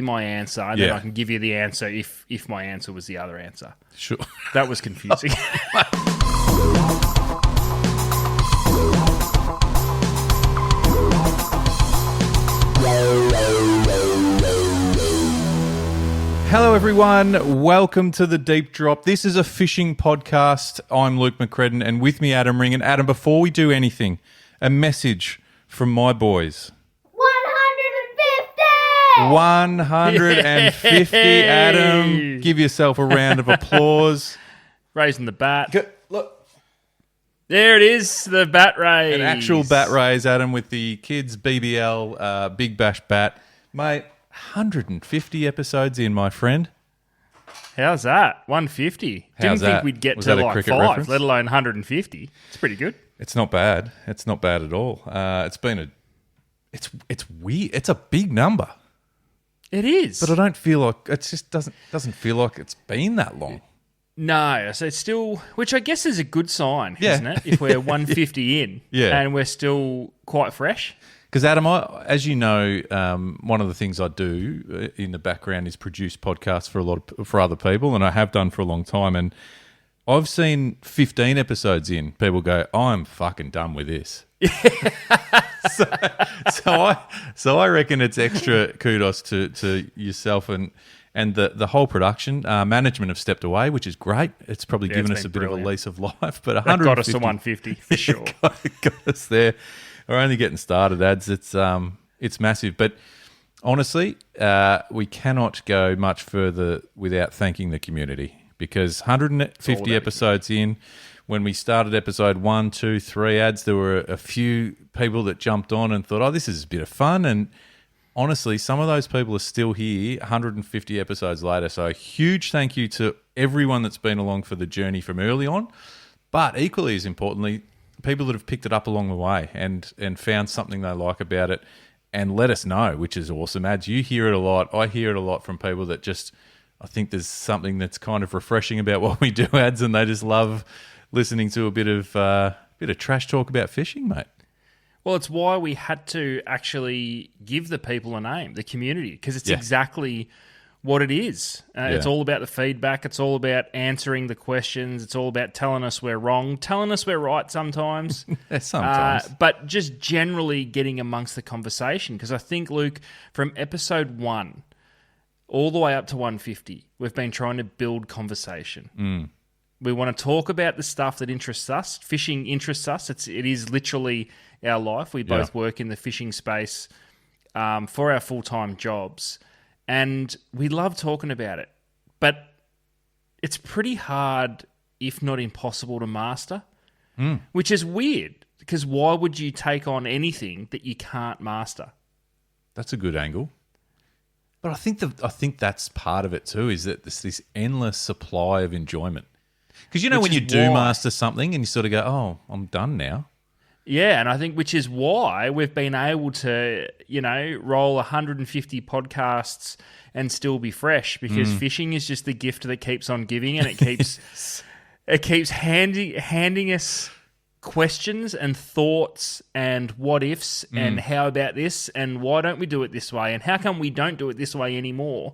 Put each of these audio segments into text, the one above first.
my answer, and then I can give you the answer if my answer was the other answer. Sure. That was confusing. Hello, everyone. Welcome to The Deep Drop. This is a fishing podcast. I'm Luke McCredden, and with me, Adam Ring. And Adam, before we do anything, a message from my boys. 150! Yay! Adam. Give yourself a round of applause. Raising the bat. Look. There it is, the bat raise. An actual bat raise, Adam, with the kids' BBL Big Bash bat. Mate, 150 episodes in, my friend. How's that? 150. Didn't think we'd get to like 5, reference? let alone 150. It's pretty good. It's not bad. It's not bad at all. It's weird. It's a big number. It is. But I don't feel like it just doesn't feel like it's been that long. No, so it's still, which I guess is a good sign, Yeah. isn't it? If we're 150 in, and we're still quite fresh. Because Adam, as you know, one of the things I do in the background is produce podcasts for other people, and I have done for a long time. And I've seen 15 episodes in, people go, "I'm fucking done with this." so I reckon it's extra kudos to yourself and the whole production. Management have stepped away, which is great. It's probably given us a bit of a lease of life. But 150 got us to 150 for sure. got us there. We're only getting started, ads. It's massive. But honestly, we cannot go much further without thanking the community, because 150 episodes in, when we started episode 1, 2, 3 ads, there were a few people that jumped on and thought, oh, this is a bit of fun. And honestly, some of those people are still here 150 episodes later. So a huge thank you to everyone that's been along for the journey from early on. But equally as importantly, people that have picked it up along the way and found something they like about it and let us know, which is awesome. Ads, you hear it a lot. I hear it a lot from people that just, I think there's something that's kind of refreshing about what we do, ads, and they just love listening to a bit of trash talk about fishing, mate. Well, it's why we had to actually give the people a name, the community, because it's exactly what it is. It's all about the feedback. It's all about answering the questions. It's all about telling us we're wrong, telling us we're right sometimes. Sometimes. But just generally getting amongst the conversation, because I think, Luke, from episode 1 all the way up to 150, we've been trying to build conversation. We want to talk about the stuff that interests us. Fishing interests us. It is literally our life. We both work in the fishing space for our full-time jobs, and we love talking about it. But it's pretty hard, if not impossible, to master, which is weird, because why would you take on anything that you can't master? That's a good angle. But I think that's part of it too, is that there's this endless supply of enjoyment. Because when you do master something and you sort of go, oh, I'm done now. Yeah, and I think which is why we've been able to, roll 150 podcasts and still be fresh, because fishing is just the gift that keeps on giving, and it keeps handing us questions and thoughts and what ifs and how about this and why don't we do it this way and how come we don't do it this way anymore.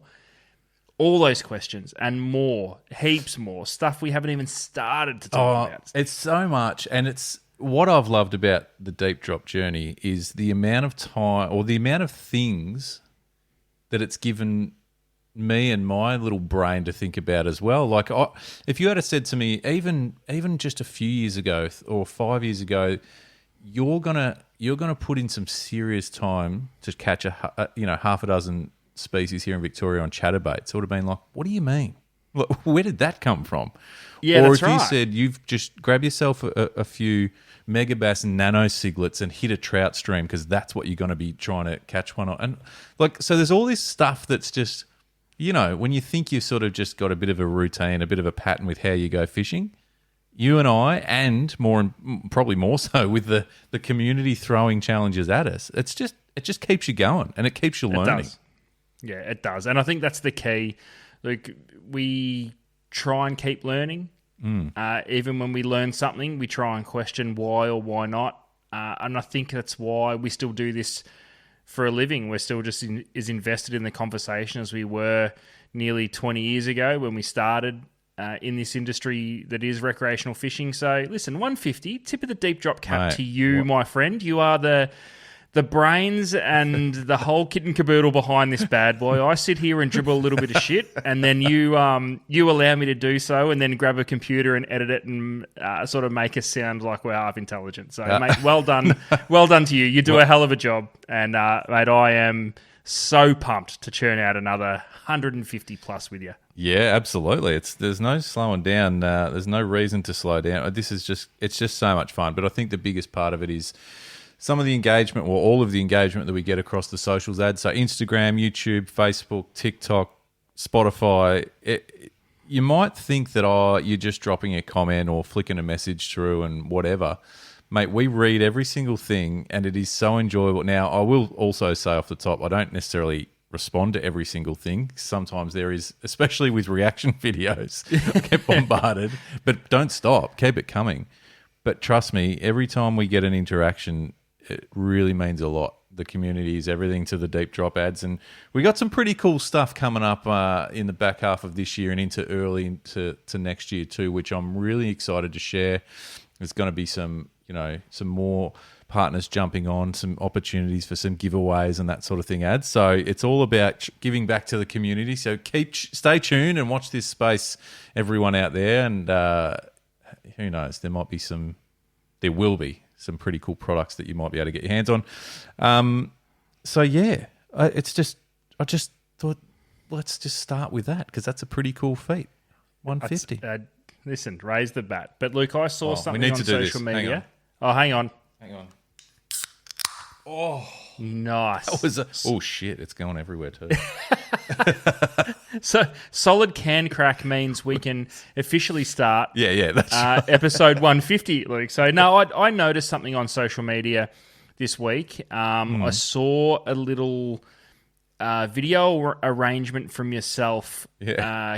All those questions and more, heaps more, stuff we haven't even started to talk about. It's so much, and it's what I've loved about the Deep Drop journey is the amount of time or the amount of things that it's given me and my little brain to think about as well. Like, if you had said to me, even just a few years ago or 5 years ago, you're gonna put in some serious time to catch half a dozen species here in Victoria on chatterbaits, I would have been like, what do you mean? Where did that come from? Yeah, or that's if right. you said you've just grabbed yourself a few megabass and nano ciglets and hit a trout stream because that's what you're going to be trying to catch one on. And so there's all this stuff that's just, when you think you've sort of just got a bit of a routine, a bit of a pattern with how you go fishing, you and I, and probably more so with the community throwing challenges at us, it just keeps you going and it keeps you learning. It does. Yeah, it does. And I think that's the key. Like, we try and keep learning. Even when we learn something, we try and question why or why not. And I think that's why we still do this for a living. We're still just as invested in the conversation as we were nearly 20 years ago when we started in this industry that is recreational fishing. So listen, 150, tip of the deep drop cap to you, my friend. You are the brains and the whole kit and caboodle behind this bad boy. I sit here and dribble a little bit of shit, and then you allow me to do so, and then grab a computer and edit it and sort of make us sound like we're half intelligent. So, mate, well done to you. You do a hell of a job, and mate, I am so pumped to churn out another 150 plus with you. Yeah, absolutely. There's no slowing down. There's no reason to slow down. It's just so much fun. But I think the biggest part of it is some of the engagement, or all of the engagement that we get across the socials ads. So Instagram, YouTube, Facebook, TikTok, Spotify. You might think that, you're just dropping a comment or flicking a message through and whatever. Mate, we read every single thing, and it is so enjoyable. Now, I will also say off the top, I don't necessarily respond to every single thing. Sometimes there is, especially with reaction videos, I get bombarded. But don't stop. Keep it coming. But trust me, every time we get an interaction, it really means a lot. The community is everything to the deep drop ads. And we got some pretty cool stuff coming up in the back half of this year and early into next year too, which I'm really excited to share. There's going to be some more partners jumping on, some opportunities for some giveaways and that sort of thing ads. So it's all about giving back to the community. So stay tuned and watch this space, everyone out there. And who knows, there will be some pretty cool products that you might be able to get your hands on. So yeah, I just thought, let's just start with that, because that's a pretty cool feat. 150. Listen, raise the bat. But Luke, I saw something on social media. Hang on. Oh, nice. That was oh shit, it's going everywhere too. So solid can crack means we can officially start that's episode 150, Luke. So no, I noticed something on social media this week. I saw a little video arrangement from yourself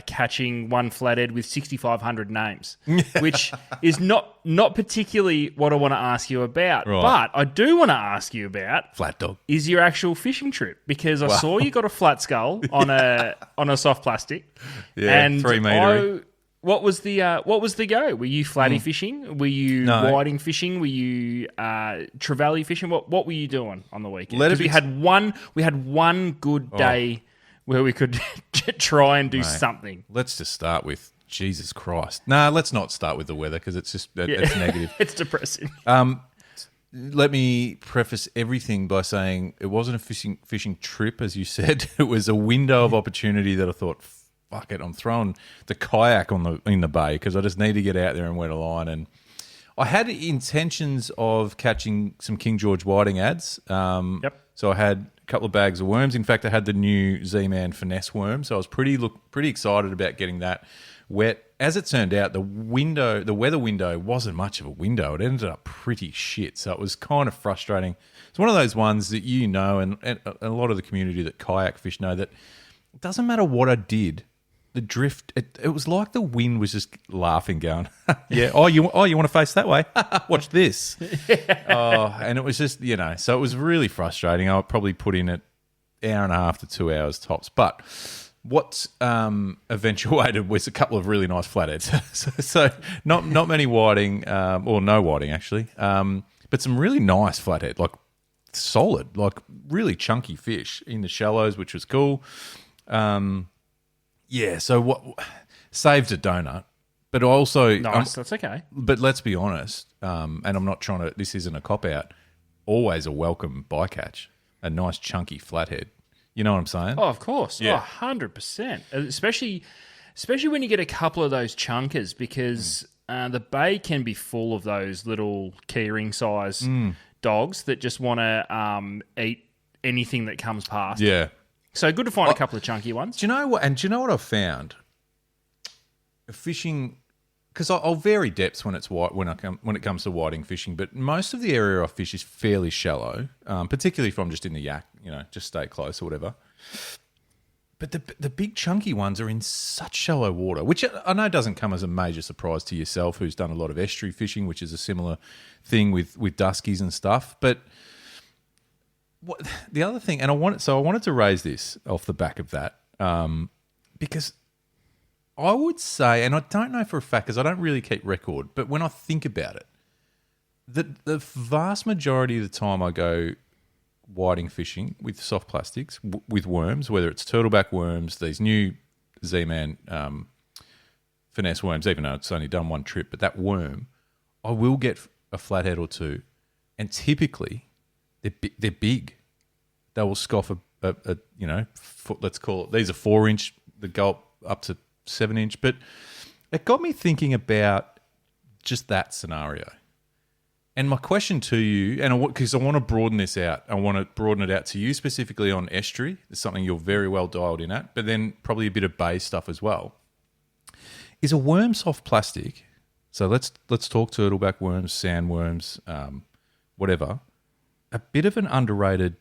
catching one flathead with 6,500 names, which is not particularly what I want to ask you about. Right. But I do want to ask you about flat dog is your actual fishing trip, because I saw you got a flat skull on a soft plastic. Yeah, and 3 metre. What was the go? Were you flatty fishing? Were you whiting fishing? Were you trevally fishing? What were you doing on the weekend? Because we had one good day where we could try and do something. Let's just start with Jesus Christ. No, let's not start with the weather, because it's just it's negative. It's depressing. Let me preface everything by saying it wasn't a fishing trip, as you said. It was a window of opportunity that I thought, fuck it, I'm throwing the kayak in the bay, because I just need to get out there and wet a line. And I had intentions of catching some King George whiting ads. So I had a couple of bags of worms. In fact, I had the new Z-Man finesse worm, so I was pretty excited about getting that wet. As it turned out, the weather window wasn't much of a window. It ended up pretty shit, so it was kind of frustrating. It's one of those ones that and a lot of the community that kayak fish know that it doesn't matter what I did. The drift, it was like the wind was just laughing, going, you want to face that way? Watch this. And it was just, so it was really frustrating. I would probably put in an hour and a half to 2 hours tops. But what eventuated was a couple of really nice flatheads. so not many whiting, or no whiting actually, but some really nice flathead, like solid, like really chunky fish in the shallows, which was cool. So what saved a donut, but also nice. That's okay. But let's be honest, and I'm not trying to. This isn't a cop out. Always a welcome bycatch, a nice chunky flathead. You know what I'm saying? Oh, of course. Yeah, 100%. Especially when you get a couple of those chunkers, because the bay can be full of those little keyring size dogs that just want to eat anything that comes past. Yeah. So good to find a couple of chunky ones. Do you know what? And do you know what I've found? Fishing, because I'll vary depths when it comes to whiting fishing, but most of the area I fish is fairly shallow, particularly if I'm just in the yak, just stay close or whatever. But the big chunky ones are in such shallow water, which I know doesn't come as a major surprise to yourself, who's done a lot of estuary fishing, which is a similar thing with duskies and stuff. But the other thing, and I wanted to raise this off the back of that, because I would say, and I don't know for a fact because I don't really keep record, but when I think about it, the vast majority of the time I go whiting fishing with soft plastics, with worms, whether it's turtleback worms, these new Z-Man finesse worms, even though it's only done one trip, but that worm, I will get a flathead or two, and typically they're big. They will scoff a foot, let's call it. These are 4-inch, the gulp up to 7-inch, but it got me thinking about just that scenario. And my question to you, and because I want to broaden this out, I want to broaden it out to you specifically on estuary. It's something you're very well dialed in at, but then probably a bit of bay stuff as well. Is a worm soft plastic? So let's talk turtleback worms, sandworms, whatever. A bit of an underrated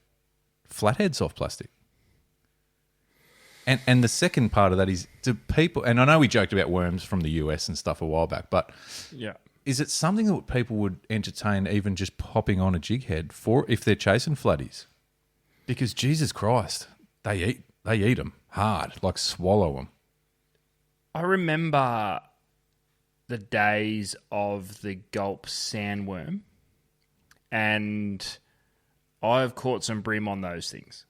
flathead soft plastic. And the second part of that is, do people? And I know we joked about worms from the US and stuff a while back, but yeah. Is it something that people would entertain even just popping on a jig head for if they're chasing flatties? Because Jesus Christ, they eat them hard, like swallow them. I remember the days of the gulp sandworm, and I've caught some brim on those things.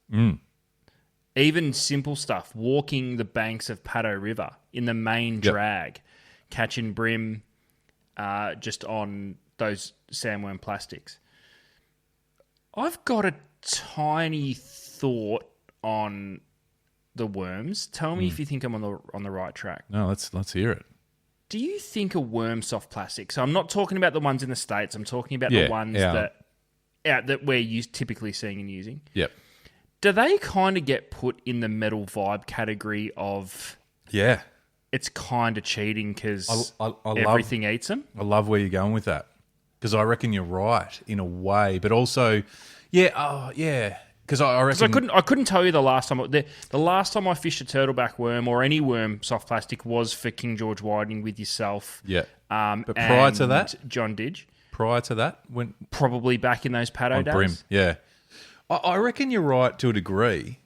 Even simple stuff, walking the banks of Paddo River in the main drag, catching brim just on those sandworm plastics. I've got a tiny thought on the worms. Tell me if you think I'm on the right track. No, let's hear it. Do you think a worm soft plastic? So I'm not talking about the ones in the States. I'm talking about the ones that we're typically seeing and using. Yep. Do they kind of get put in the metal vibe category of? Yeah. It's kind of cheating because I everything eats them. I love where you're going with that, because I reckon you're right in a way, but also, because I reckon I couldn't tell you the last time I fished a turtleback worm or any worm soft plastic was for King George whiting with yourself. Yeah, but prior to that, John Didge. Prior to that, when probably back in those Paddo days. Brim, yeah, I reckon you're right to a degree.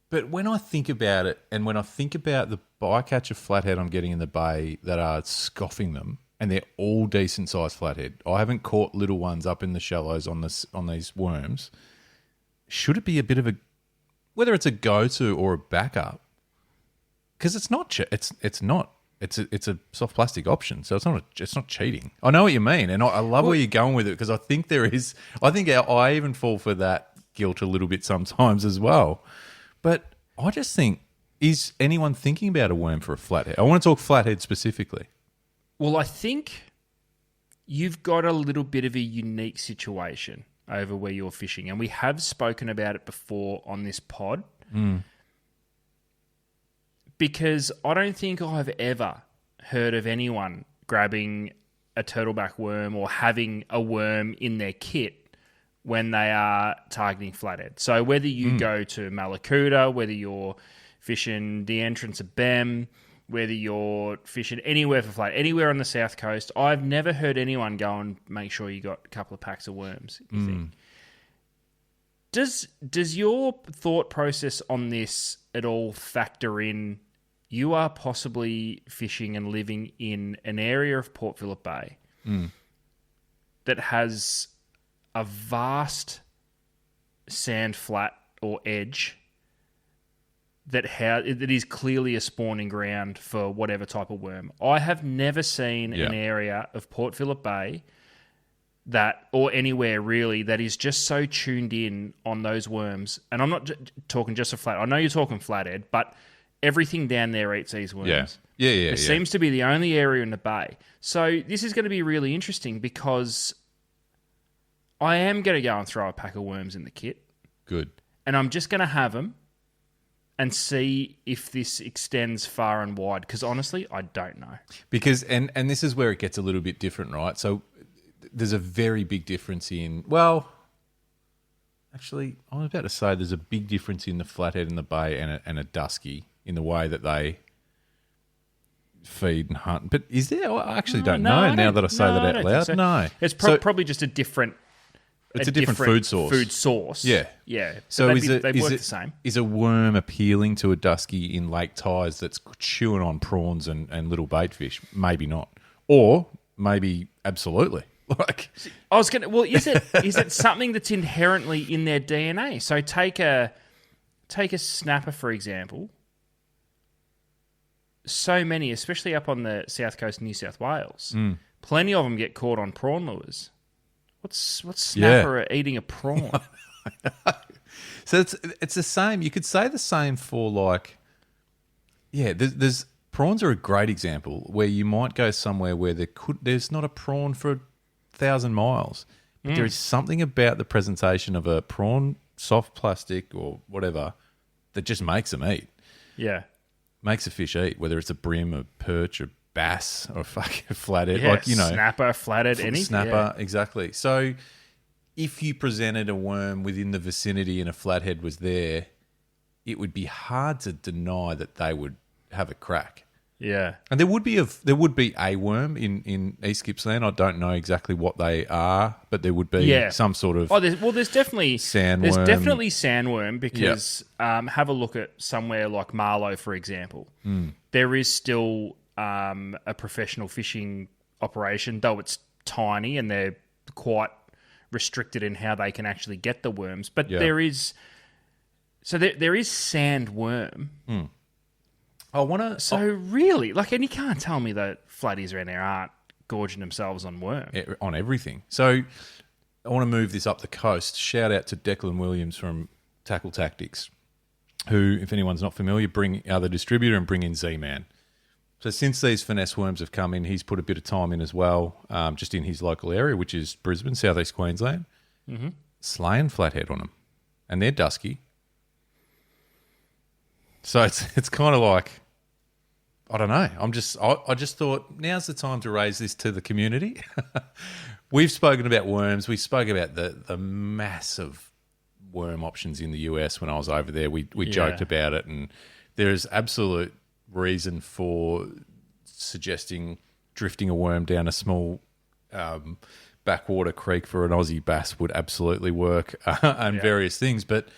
But when I think about it, and when I think about the bycatch of flathead I'm getting in the bay that are scoffing them, and they're all decent sized flathead, I haven't caught little ones up in the shallows on these worms. Should it be a bit of a, whether it's a go-to or a backup? Because it's not. It's a soft plastic option, so it's not cheating. I know what you mean, and I love where you're going with it, because I think there is. I think I even fall for that guilt a little bit sometimes as well. But I just think, is anyone thinking about a worm for a flathead? I want to talk flathead specifically. Well, I think you've got a little bit of a unique situation over where you're fishing, and we have spoken about it before on this pod. Because I don't think I've ever heard of anyone grabbing a turtleback worm or having a worm in their kit when they are targeting flathead. So whether you go to Malakuta, whether you're fishing the entrance of Bem, whether you're fishing anywhere for flathead, anywhere on the south coast, I've never heard anyone go and make sure you got a couple of packs of worms, you think. Does your thought process on this at all factor in you are possibly fishing and living in an area of Port Phillip Bay that has a vast sand flat or edge that is clearly a spawning ground for whatever type of worm? I have never seen an area of Port Phillip Bay or anywhere really, that is just so tuned in on those worms. And I'm not talking just a flat. I know you're talking flathead, but everything down there eats these worms. Yeah. It seems to be the only area in the bay. So this is going to be really interesting, because I am going to go and throw a pack of worms in the kit. Good. And I'm just going to have them and see if this extends far and wide, because honestly, I don't know. Because, and this is where it gets a little bit different, right? So there's a very big difference in, well, actually, I was about to say there's a big difference in the flathead in the bay and a dusky in the way that they feed and hunt. But is there? I actually don't know now that I say that out loud. So. No. It's probably just a different It's a different food source. Food source. Yeah. Yeah. So they work the same. Is a worm appealing to a dusky in Lake Tyes that's chewing on prawns and little bait fish? Maybe not. Or maybe absolutely. Like, I was gonna. Well, is it something that's inherently in their DNA? So take a snapper, for example. So many, especially up on the south coast of New South Wales, plenty of them get caught on prawn lures. What's snapper eating a prawn? So it's the same. You could say the same for like, there's prawns are a great example where you might go somewhere where there's not a prawn for 1,000 miles, but there is something about the presentation of a prawn, soft plastic or whatever, that just makes them eat. Yeah. Makes a fish eat, whether it's a bream, a perch, a bass, or a fucking flathead. Yeah, like, snapper, flathead, anything. Snapper, exactly. So if you presented a worm within the vicinity and a flathead was there, it would be hard to deny that they would have a crack. Yeah. And there would be a worm in East Gippsland. I don't know exactly what they are, but there would be some sort of there's definitely sandworm. There's definitely sandworm because have a look at somewhere like Marlow, for example. There is still a professional fishing operation, though it's tiny and they're quite restricted in how they can actually get the worms. But there is sandworm. Really, like, and you can't tell me that flatties around there aren't gorging themselves on worm. On everything. So I want to move this up the coast. Shout out to Declan Williams from Tackle Tactics, who, if anyone's not familiar, are the distributor and bring in Z-Man. So since these finesse worms have come in, he's put a bit of time in as well, just in his local area, which is Brisbane, southeast Queensland, slaying flathead on them, and they're dusky. So it's kind of like, I don't know. I just thought now's the time to raise this to the community. We've spoken about worms. We spoke about the massive worm options in the US when I was over there. We joked about it, and there is absolute reason for suggesting drifting a worm down a small backwater creek for an Aussie bass would absolutely work, and various things. But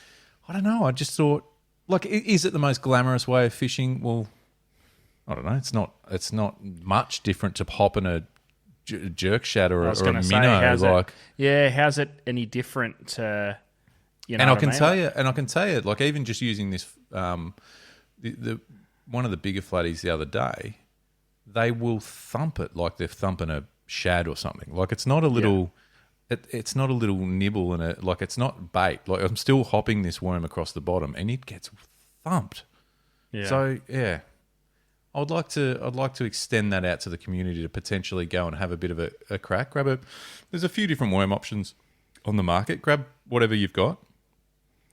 I don't know. I just thought, like, is it the most glamorous way of fishing? Well, I don't know. It's not much different to popping a jerk shad or a minnow. How's it any different to, And I can tell you, like, even just using this, the one of the bigger flatties the other day, they will thump it like they're thumping a shad or something. Like, it's not a little, it's not a little nibble and like, it's not bait. Like, I'm still hopping this worm across the bottom, and it gets thumped. Yeah. So I'd like to extend that out to the community to potentially go and have a bit of a crack. There's a few different worm options on the market. Grab whatever you've got.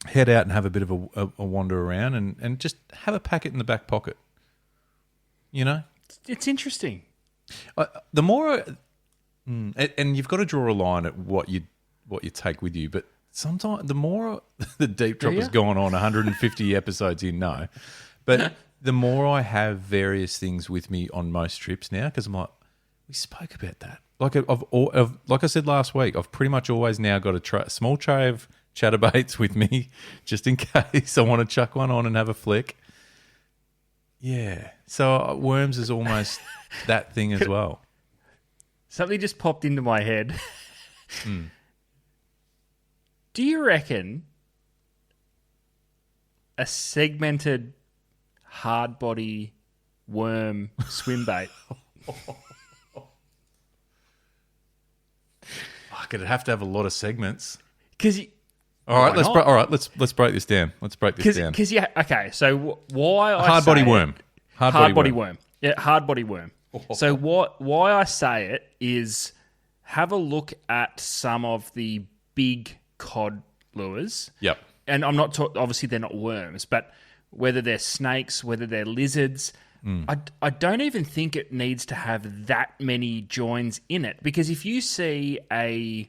Head out and have a bit of a wander around and just have a packet in the back pocket. You know? It's interesting. The more... and you've got to draw a line at what you take with you, but sometimes the more the deep drop has gone on 150 episodes in, no. But the more I have various things with me on most trips now, because I'm like, we spoke about that. Like like I said last week, I've pretty much always now got a small tray of chatterbaits with me, just in case I want to chuck one on and have a flick. Yeah. So worms is almost that thing as well. Something just popped into my head. Do you reckon a segmented hard body worm swim bait? It'd have to have a lot of segments. Because all right, let's break this down. Because okay. So why hard body worm? Hard body worm. Yeah, hard body worm. So why I say it is, have a look at some of the big cod lures. Yep. And I'm not obviously they're not worms, but whether they're snakes, whether they're lizards, I don't even think it needs to have that many joins in it, because if you see a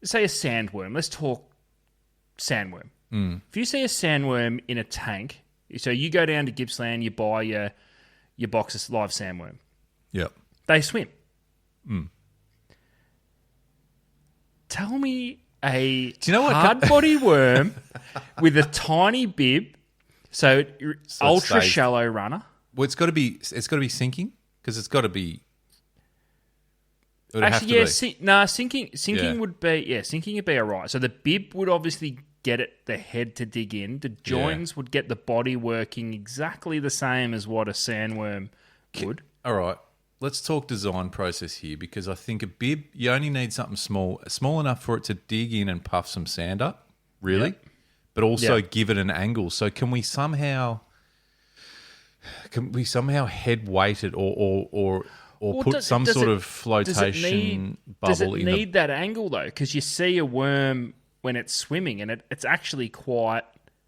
sandworm, let's talk sandworm. If you see a sandworm in a tank, so you go down to Gippsland, you buy your box of live sandworm. Yep. They swim. Tell me a Do you know what? hard body worm with a tiny bib, so ultra stays- shallow runner. Well, it's got to be sinking because it's got to be. It would have Actually, to yeah, be. sinking would be alright. So the bib would obviously get the head to dig in. The joins would get the body working exactly the same as what a sandworm would. All right. Let's talk design process here because I think a bib, you only need something small enough for it to dig in and puff some sand up, really, Yep. but also Yep. give it an angle. So can we somehow head weight it or put some sort of flotation Does it bubble in need that angle though? Because you see a worm when it's swimming and it's actually quite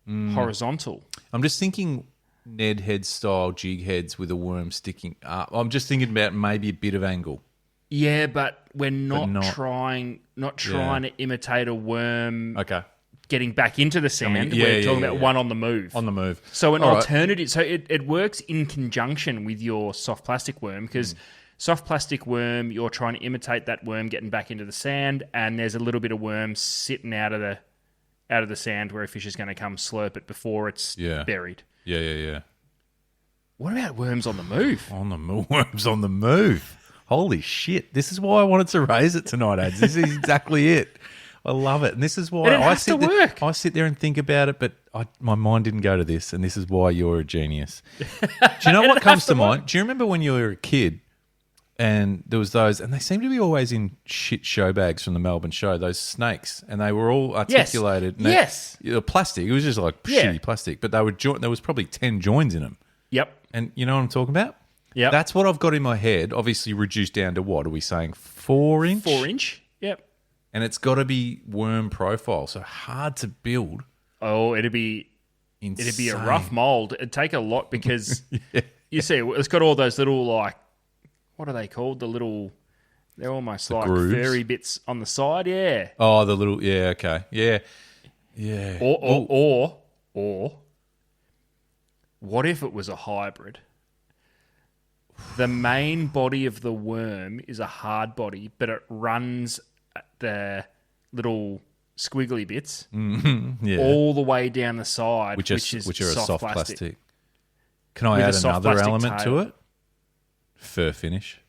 horizontal. I'm just thinking Ned head style jig heads with a worm sticking up. I'm just thinking about maybe a bit of angle. Yeah, but we're not not- trying to imitate a worm Okay. getting back into the sand. yeah, We're yeah, talking yeah, about yeah. one on the move. On the move. So an All right. alternative. So it works in conjunction with your soft plastic worm because soft plastic worm, you're trying to imitate that worm getting back into the sand, and there's a little bit of worm sitting out of the sand where a fish is going to come slurp it before it's buried. Yeah. What about worms on the move? On the move. Worms on the move. Holy shit. This is why I wanted to raise it tonight, Ads. This is exactly it. I love it. And this is why And it has to work. I sit there and think about it, but my mind didn't go to this, and this is why you're a genius. Do you know what comes to mind? Do you remember when you were a kid and there was those, and they seem to be always in shit show bags from the Melbourne show, those snakes, and they were all articulated. And Yes. plastic. It was just like shitty plastic, but they were there was probably 10 joins in them. Yep. And you know what I'm talking about? Yep. That's what I've got in my head, obviously reduced down to what? Are we saying 4 inch? 4 inch. Yep. And it's got to be worm profile, so hard to build. Oh, it'd be a rough mold. It'd take a lot because you see, it's got all those little like, what are they called? They're almost like grooves? furry bits on the side. Yeah. Oh, the little, okay. Yeah. Or what if it was a hybrid? The main body of the worm is a hard body, but it runs the little squiggly bits all the way down the side, which are a soft plastic. Can I With a add soft another plastic element tail. to it? Fur finish.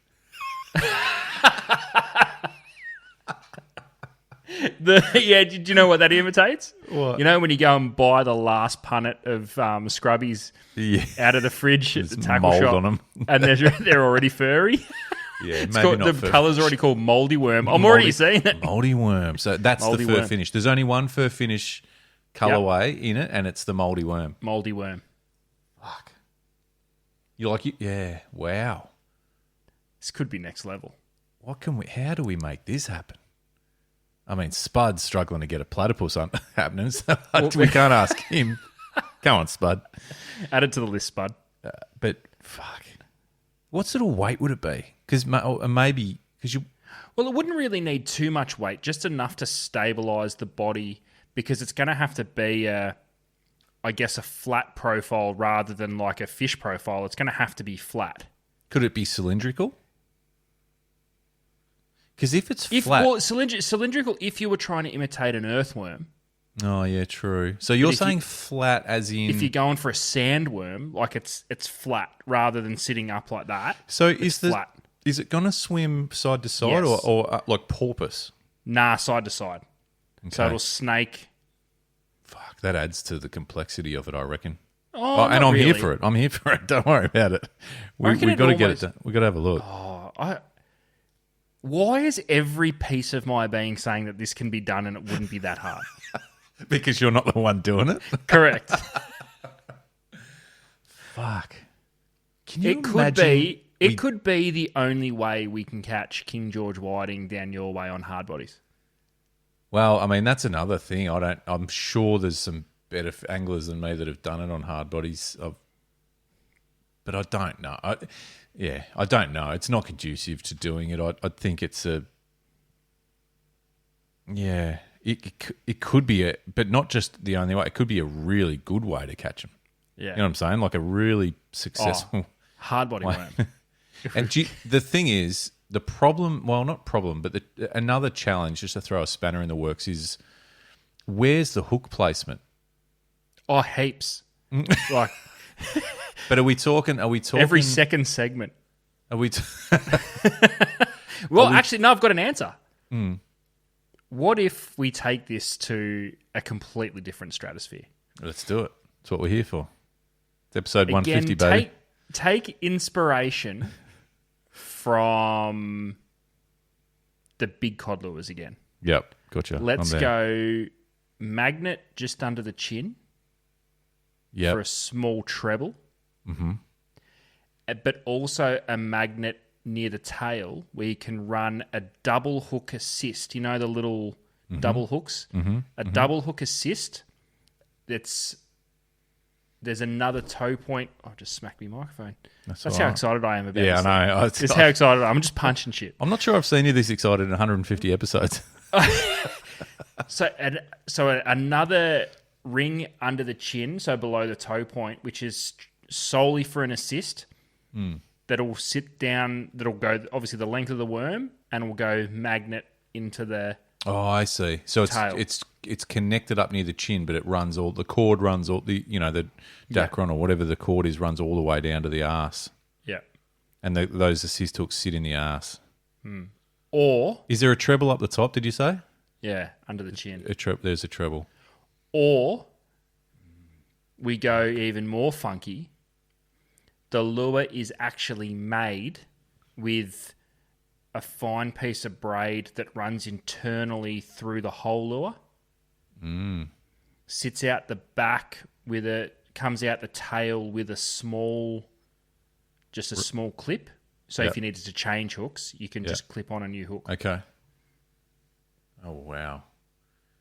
Did you know what that imitates? What? You know when you go and buy the last punnet of Scrubbies out of the fridge at the tackle mold shop, on 'em. and they're already furry. Yeah, The colour's already called moldy worm. I'm already seeing it. Moldy worm. So that's Moldy the fur worm. finish. There's only one fur finish colorway in it, and it's the moldy worm. Moldy worm. Fuck. You like it? Yeah. Wow. This could be next level. How do we make this happen? I mean, Spud's struggling to get a platypus happening, so we can't ask him. Go on, Spud. Add it to the list, Spud. But fuck, what sort of weight would it be? Because maybe because you. Well, it wouldn't really need too much weight, just enough to stabilize the body, because it's going to have to be a flat profile rather than like a fish profile. It's going to have to be flat. Could it be cylindrical? Because if it's flat, cylindrical. If you were trying to imitate an earthworm. Oh yeah, true. So you're saying flat, as in if you're going for a sandworm, like it's flat rather than sitting up like that. So it's flat. Is it going to swim side to side or like porpoise? Nah, side to side. Okay. So it'll snake. Fuck, that adds to the complexity of it, I reckon. Oh, and not I'm here really. for it. I'm here for it. Don't worry about it. We've got to get it done. We've got to have a look. Why is every piece of my being saying that this can be done and it wouldn't be that hard? Because you're not the one doing it. Correct. Fuck. Can you It could be the only way we can catch King George whiting down your way on hard bodies. Well, I mean, that's another thing. I'm sure there's some better anglers than me that have done it on hard bodies. But I don't know. I don't know. It's not conducive to doing it. I think it's it could be but not just the only way. It could be a really good way to catch them. Yeah. You know what I'm saying? Like a really successful hard body worm. And the thing is, The problem, well, not problem, but another challenge, just to throw a spanner in the works, is where's the hook placement? Oh, heaps. Like But are we talking? every second segment. Are we? Well, actually, no. I've got an answer. What if we take this to a completely different stratosphere? Let's do it. That's what we're here for. It's episode 150, baby. Take inspiration from the big cod lures again. Yep, gotcha. Let's go magnet just under the chin for a small treble. Mm-hmm. But also a magnet near the tail where you can run a double hook assist. You know the little double hooks? Double hook assist. There's another toe point. Oh, just smacked my microphone. That's how excited I am about it. Yeah, I know. That's how excited I am. I'm just punching shit. I'm not sure I've seen you this excited in 150 episodes. So another ring under the chin, so below the toe point, which is solely for an assist. That'll sit down, that'll go obviously the length of the worm and will go magnet into the Oh, I see. So tail. it's connected up near the chin, but the cord runs all the Dacron or whatever the cord is runs all the way down to the arse. Yeah. And those assist hooks sit in the arse. Or Is there a treble up the top, did you say? yeah, under the chin. There's a treble. Or we go even more funky. The lure is actually made with a fine piece of braid that runs internally through the whole lure. Sits out the back comes out the tail with a small clip. So if you needed to change hooks, you can just clip on a new hook. Okay. Oh, wow.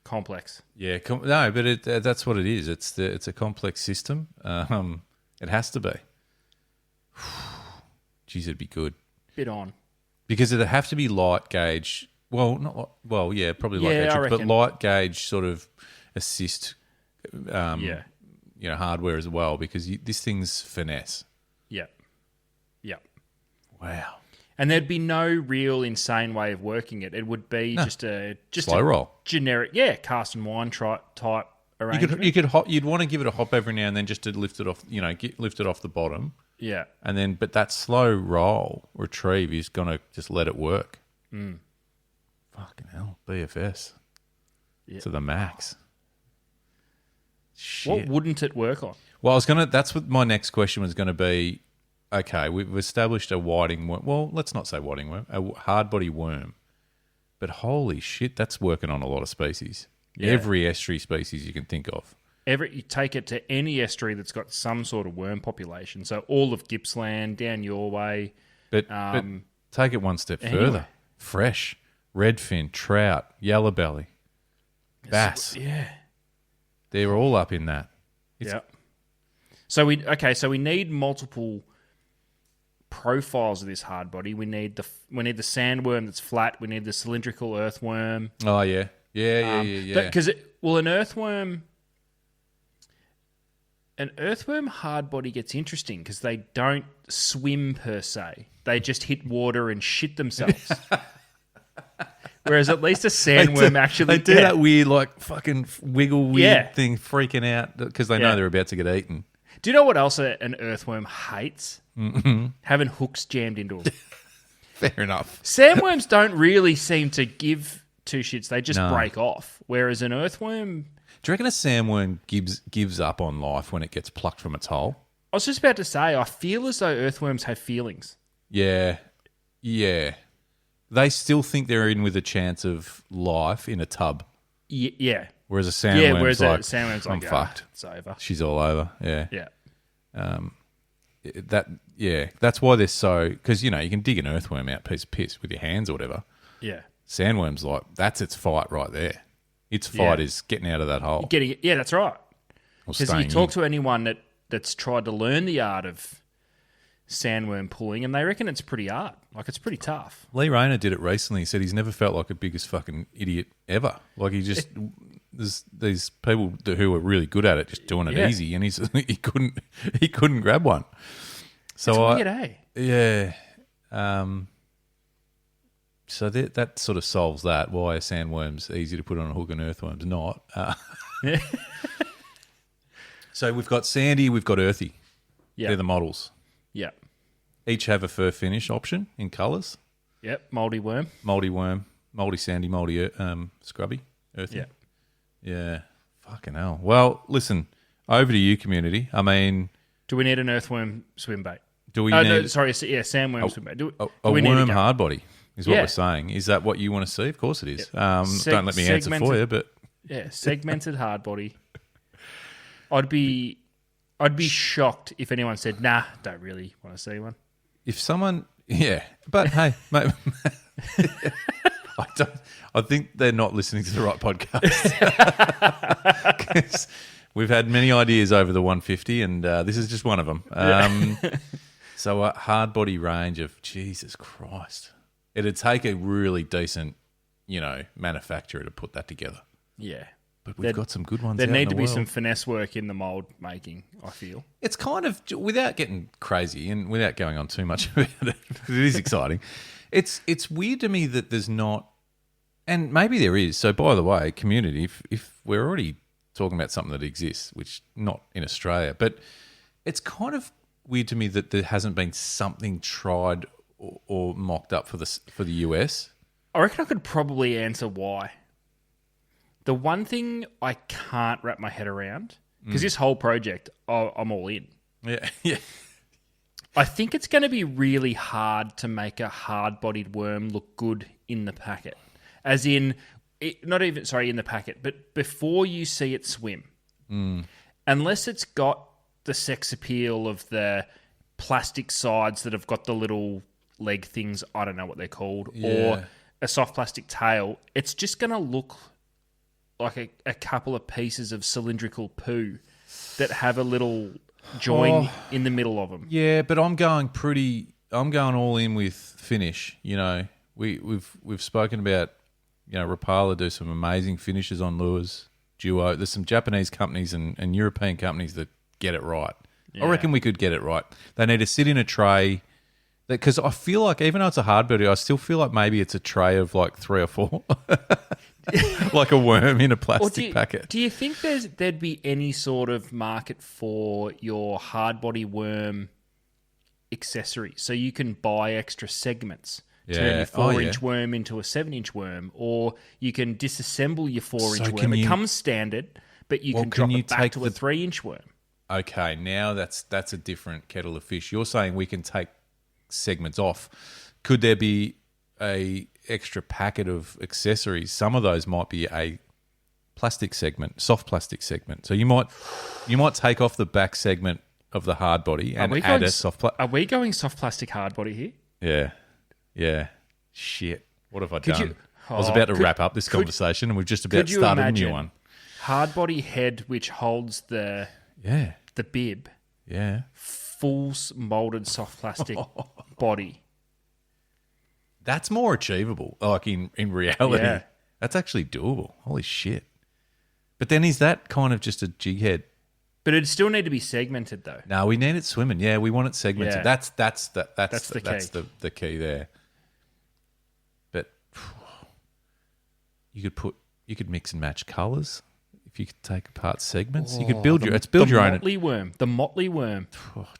Complex. Yeah, no, but that's what it is. It's a complex system. It has to be. Jeez, it'd be good. Bit on. Because it'd have to be light gauge. Well, probably light Yeah, I gauge, but reckon. light gauge sort of assist, hardware as well. Because this thing's finesse. Yeah. Yeah. Wow. And there'd be no real insane way of working it. It would be just Slow roll. Generic, cast and wind type arrangement. You'd want to give it a hop every now and then just to lift it off. Lift it off the bottom. Yeah. And then, but that slow roll retrieve is gonna just let it work. Fucking hell, BFS to the max. Shit. What wouldn't it work on? Well, that's what my next question was going to be. Okay, we've established a whiting worm. Well, let's not say whiting worm, a hard body worm. But holy shit, that's working on a lot of species. Yeah. Every estuary species you can think of. You take it to any estuary that's got some sort of worm population. So all of Gippsland, down your way. But take it one step further. Fresh, redfin, trout, yellow belly, bass. Yeah. They're all up in that. Yeah. So we need multiple profiles of this hard body. We need the sandworm that's flat. We need the cylindrical earthworm. Oh yeah. Yeah. Because an earthworm hard body gets interesting because they don't swim per se. They just hit water and shit themselves. Whereas at least a sandworm actually... They do that weird, like, fucking wiggle weird thing, freaking out because they know Yeah. they're about to get eaten. Do you know what else an earthworm hates? Having hooks jammed into them. Fair enough. Sandworms don't really seem to give two shits. They just break off. Whereas an earthworm... Do you reckon a sandworm gives up on life when it gets plucked from its hole? I was just about to say, I feel as though earthworms have feelings. Yeah. Yeah. They still think they're in with a chance of life in a tub. Yeah. Whereas a sandworm's a like, sandworm's I'm like, fucked. It's over. She's all over. Yeah. Yeah. That's why they're so... Because, you can dig an earthworm out piece of piss with your hands or whatever. Yeah. Sandworm's like, that's its fight right there. Its fight is getting out of that hole. Yeah, that's right. Because you talk in. to anyone that's tried to learn the art of sandworm pulling, and they reckon it's pretty hard. Like, it's pretty tough. Lee Rayner did it recently. He said he's never felt like the biggest fucking idiot ever. Like, there's these people who are really good at it just doing it easy, and he couldn't grab one. So it's weird, eh? Yeah. So that sort of solves that. Why are sandworms easy to put on a hook and earthworms not? So we've got sandy, we've got earthy. Yeah. They're the models. Yeah. Each have a fur finish option in colours. Yep. Mouldy worm. Mouldy worm, mouldy sandy, mouldy scrubby, earthy. Yeah. Yeah. Fucking hell. Well, listen, over to you, community. I mean... Do we need an earthworm swim bait? Do we need... No, sorry, sandworm swim bait. Do we need worm to go? hard body is what we're saying. Is that what you want to see? Of course it is. Don't let me answer for you, but... Yeah, segmented hard body. I'd be shocked if anyone said, nah, don't really want to see one. If someone... Yeah, but hey, mate... I think they're not listening to the right podcast. 'Cause we've had many ideas over the 150, and this is just one of them. So a hard body range of Jesus Christ. It'd take a really decent, manufacturer to put that together. Yeah. But we've got some good ones. There out need in to the be world. some finesse work in the mould making, I feel. It's kind of, without getting crazy and without going on too much about it, because it is exciting. It's weird to me that there's not, and maybe there is. So by the way, community, if we're already talking about something that exists, which not in Australia, but it's kind of weird to me that there hasn't been something tried or mocked up for the US. I reckon I could probably answer why. The one thing I can't wrap my head around, because this whole project, I'm all in. Yeah, yeah. I think it's going to be really hard to make a hard-bodied worm look good in the packet. As in, in the packet, but before you see it swim. Unless it's got the sex appeal of the plastic sides that have got the little leg things, I don't know what they're called, or a soft plastic tail, it's just going to look like a couple of pieces of cylindrical poo that have a little join in the middle of them. Yeah, but I'm going all in with finish. We've spoken about, Rapala do some amazing finishes on lures. Duo. There's some Japanese companies and European companies that get it right. Yeah. I reckon we could get it right. They need to sit in a tray. Because I feel like, even though it's a hard body, I still feel like maybe it's a tray of like 3 or 4. Like a worm in a plastic packet. Do you think there'd be any sort of market for your hard body worm accessories? So you can buy extra segments. Turn your 4-inch worm into a 7-inch worm, or you can disassemble your 4-inch worm. It comes standard, but you can drop it back to a 3-inch worm. Okay, now that's a different kettle of fish. You're saying we can take segments off. Could there be a extra packet of accessories? Some of those might be a plastic segment, soft plastic segment. So you might take off the back segment of the hard body and add a soft plastic. Are we going soft plastic hard body here? Yeah. Shit. What have I done? I was about to wrap up this conversation and we've just about started a new one. Hard body head which holds the bib. Yeah. Full molded soft plastic body. That's more achievable, like in reality. Yeah. That's actually doable. Holy shit. But then is that kind of just a jig head? But it'd still need to be segmented though. No, we need it swimming. Yeah, we want it segmented. Yeah. That's the key there. But you could mix and match colours. If you could take apart segments, you could build your own. The motley worm.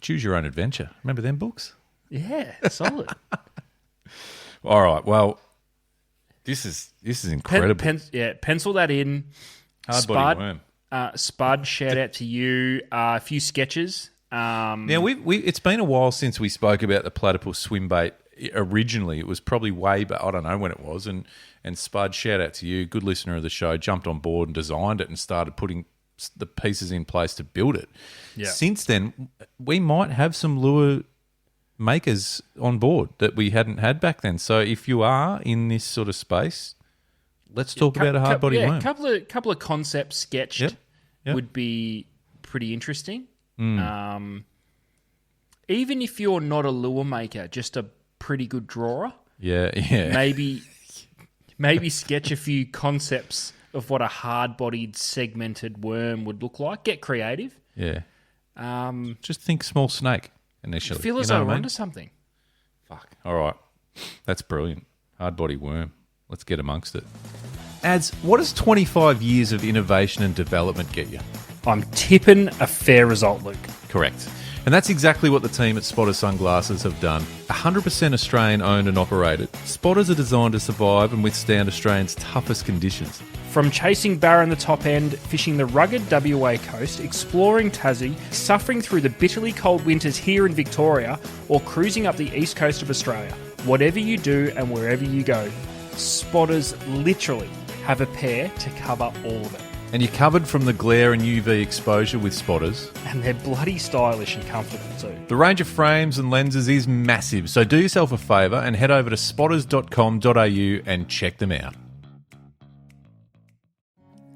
Choose your own adventure. Remember them books? Yeah, solid. All right. Well, this is incredible. Pencil that in. Hard body worm. Spud, shout out to you. A few sketches. Now it's been a while since we spoke about the platypus swim bait. Originally, it was probably way back. I don't know when it was. And Spud, shout out to you, good listener of the show, jumped on board and designed it and started putting the pieces in place to build it. Yeah. Since then, we might have some lure makers on board that we hadn't had back then. So if you are in this sort of space, let's talk about a hard body worm. A couple of concepts sketched would be pretty interesting. Even if you're not a lure maker, just a pretty good drawer. Yeah. Maybe sketch a few concepts of what a hard-bodied segmented worm would look like. Get creative. Yeah. Just think small snake initially. Feel as though we're onto something. Fuck. All right. That's brilliant. Hard body worm. Let's get amongst it. Ads, what does 25 years of innovation and development get you? I'm tipping a fair result, Luke. Correct. And that's exactly what the team at Spotter Sunglasses have done. 100% Australian owned and operated, Spotters are designed to survive and withstand Australians' toughest conditions. From chasing barra in the top end, fishing the rugged WA coast, exploring Tassie, suffering through the bitterly cold winters here in Victoria, or cruising up the east coast of Australia. Whatever you do and wherever you go, Spotters literally have a pair to cover all of it. And you're covered from the glare and UV exposure with Spotters. And they're bloody stylish and comfortable too. The range of frames and lenses is massive, so do yourself a favour and head over to spotters.com.au and check them out.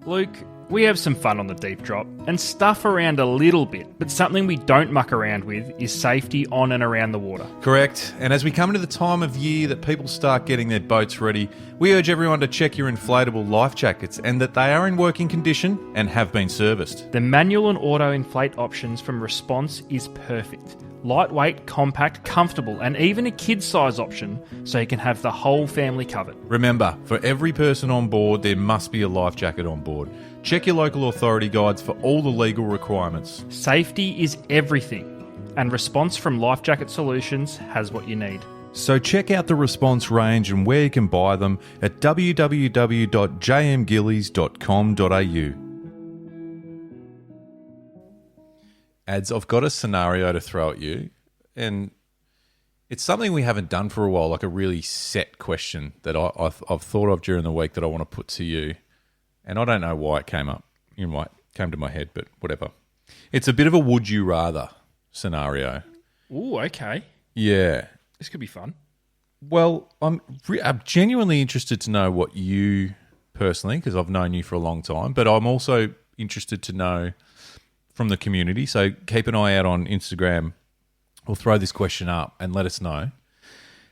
Luke, we have some fun on the deep drop and stuff around a little bit, but something we don't muck around with is safety on and around the water. Correct. And as we come into the time of year that people start getting their boats ready, we urge everyone to check your inflatable life jackets and that they are in working condition and have been serviced. The manual and auto inflate options from Response is perfect. Lightweight, compact, comfortable, and even a kid's size option so you can have the whole family covered. Remember, for every person on board, there must be a life jacket on board. Check your local authority guides for all the legal requirements. Safety is everything, and Response from Life Jacket Solutions has what you need. So check out the Response range and where you can buy them at www.jmgillies.com.au. Ads, I've got a scenario to throw at you, and it's something we haven't done for a while, like a really set question that I've thought of during the week that I want to put to you. And I don't know why it came up. It might came to my head, but whatever. It's a bit of a would you rather scenario. Ooh, okay. Yeah. This could be fun. Well, I'm genuinely interested to know what you personally, because I've known you for a long time, but I'm also interested to know from the community. So keep an eye out on Instagram. We'll throw this question up and let us know.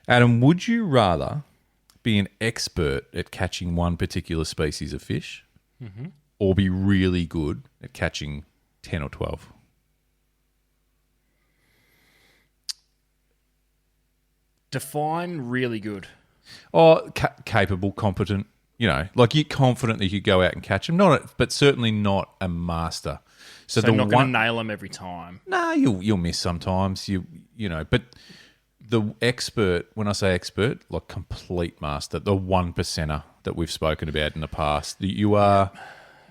Adam, would you rather be an expert at catching one particular species of fish or be really good at catching 10 or 12? Define really good. Oh, capable, competent. You know, like you're confident that you could go out and catch them, but certainly not a master. So the not going to nail them every time. No, you'll miss sometimes. You know, but the expert, when I say expert, like complete master, the 1%er that we've spoken about in the past, that you are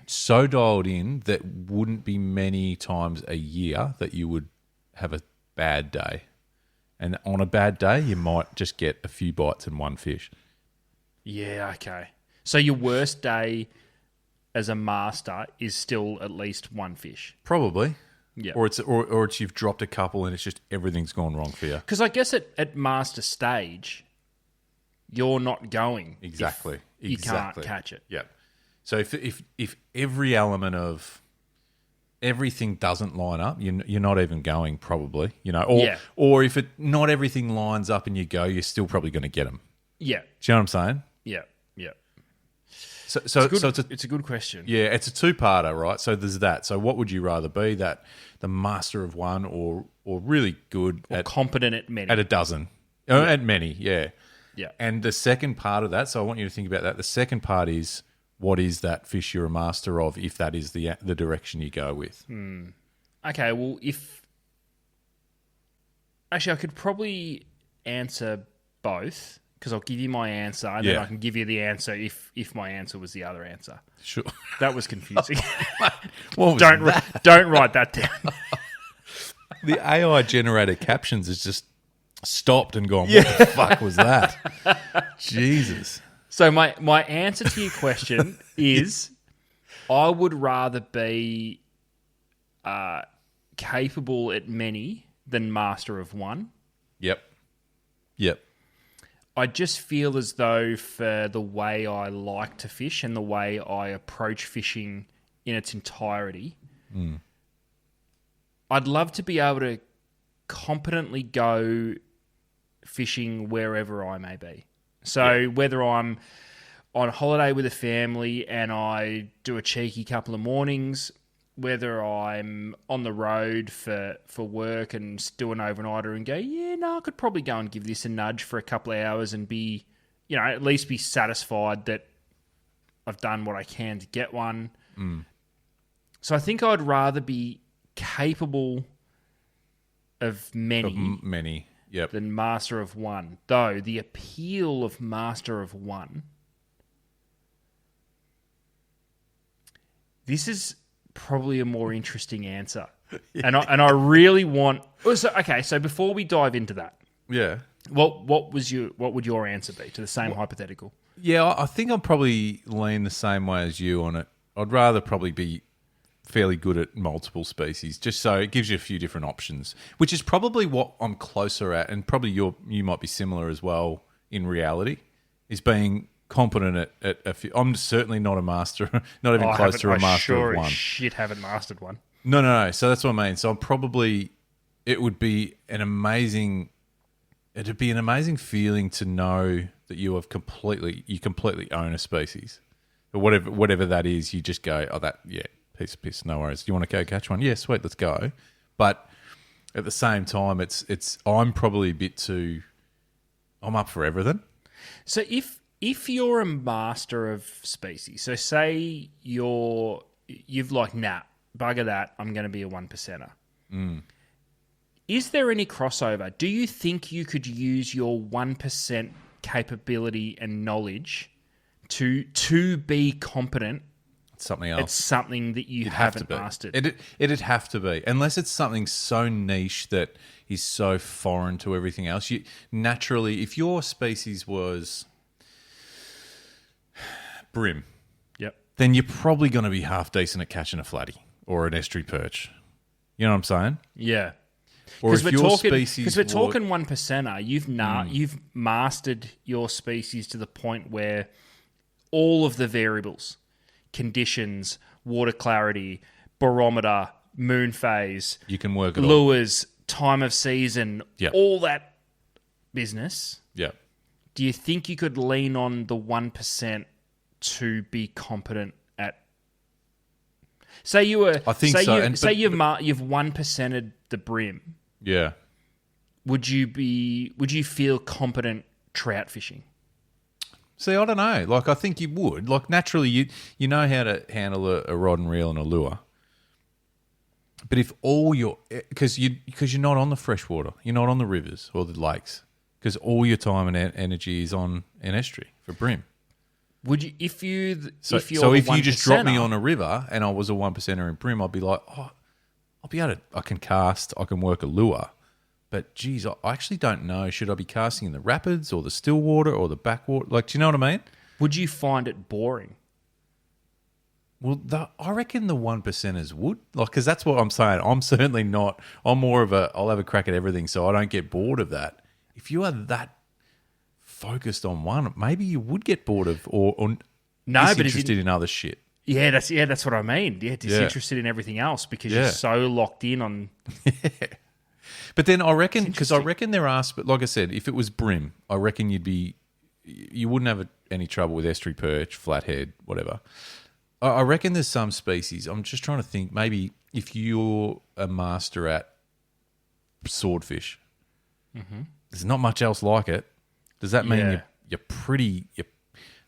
so dialed in that wouldn't be many times a year that you would have a bad day. And on a bad day, you might just get a few bites and one fish. Yeah, okay. So your worst day as a master is still at least one fish. Probably. Yeah. Or it's you've dropped a couple and it's just everything's gone wrong for you. Because I guess at master stage, you're not going. Exactly. You can't catch it. Yep. So if every element of everything doesn't line up, you're not even going probably, you know, or if not everything lines up and you go, you're still probably going to get them. Yeah. Do you know what I'm saying? Yeah. Yeah. So it's a good question. Yeah, it's a two-parter, right? So there's that. So what would you rather be, that the master of one or really good or competent at many? At a dozen. At many, yeah. Yeah. And the second part of that, so I want you to think about that. The second part is, what is that fish you're a master of if that is the direction you go with? Okay, well, Actually, I could probably answer both, because I'll give you my answer, and then I can give you the answer if my answer was the other answer. Sure. That was confusing. What was don't write that down. The AI-generated captions has just stopped and gone, what the fuck was that? Jesus. So my answer to your question is, I would rather be capable at many than master of one. Yep. I just feel as though for the way I like to fish and the way I approach fishing in its entirety, I'd love to be able to competently go fishing wherever I may be. So whether I'm on holiday with a family and I do a cheeky couple of mornings, whether I'm on the road for work and do an overnighter and go, I could probably go and give this a nudge for a couple of hours and be at least be satisfied that I've done what I can to get one. So I think I'd rather be capable of Many. Yep. than master of one. Though the appeal of master of one, this is probably a more interesting answer. And I really want... So before we dive into that, Yeah. what would your answer be to the same hypothetical? Yeah, I think I'll probably lean the same way as you on it. I'd rather probably be fairly good at multiple species, just so it gives you a few different options, which is probably what I'm closer at, and probably you might be similar as well in reality, is being competent at a few. I'm certainly not a master, not even close to a master of one. Shit, haven't mastered one. No. So that's what I mean. So I'm probably, it'd be an amazing feeling to know that you completely own a species, or whatever that is. You just go, piece of piss, no worries. Do you want to go catch one? Yeah, sweet, let's go. But at the same time, I'm probably a bit too. I'm up for everything. So if you're a master of species, so say you've like, nah, bugger that, I'm going to be a 1%er. Is there any crossover? Do you think you could use your 1% capability and knowledge to be competent? Something else. It's something that you haven't mastered. It'd have to be, unless it's something so niche that is so foreign to everything else. You naturally, if your species was brim, yep, then you're probably going to be half decent at catching a flatty or an estuary perch. You know what I'm saying? Yeah. Because we're talking 1%er, you've mastered your species to the point where all of the variables, conditions, water clarity, barometer, moon phase, you can work it lures, time of season, Yep. all that business. Yeah. Do you think you could lean on the 1% to be competent at? Say you were. I think so. You've 1%ed the brim. Yeah. Would you feel competent trout fishing? See, I don't know. Like, I think you would. Like, naturally, you know how to handle a rod and reel and a lure. But if all your... Because you're not on the freshwater. You're not on the rivers or the lakes. Because all your time and energy is on an estuary for brim. Would you... If you just dropped me on a river and I was a 1%er in brim, I'd be like, oh, I'll be able to... I can cast, I can work a lure. But, geez, I actually don't know. Should I be casting in the rapids or the still water or the backwater? Like, do you know what I mean? Would you find it boring? Well, I reckon the 1%ers would. Like, because that's what I'm saying. I'm certainly not. I'm more of I'll have a crack at everything so I don't get bored of that. If you are that focused on one, maybe you would get bored of or disinterested in other shit. Yeah, that's what I mean. Yeah, disinterested in everything else because you're so locked in on... But then I reckon, because I reckon there are, but like I said, if it was brim, I reckon you wouldn't have any trouble with estuary perch, flathead, whatever. I reckon there's some species. I'm just trying to think. Maybe if you're a master at swordfish, there's not much else like it. Does that mean you're pretty?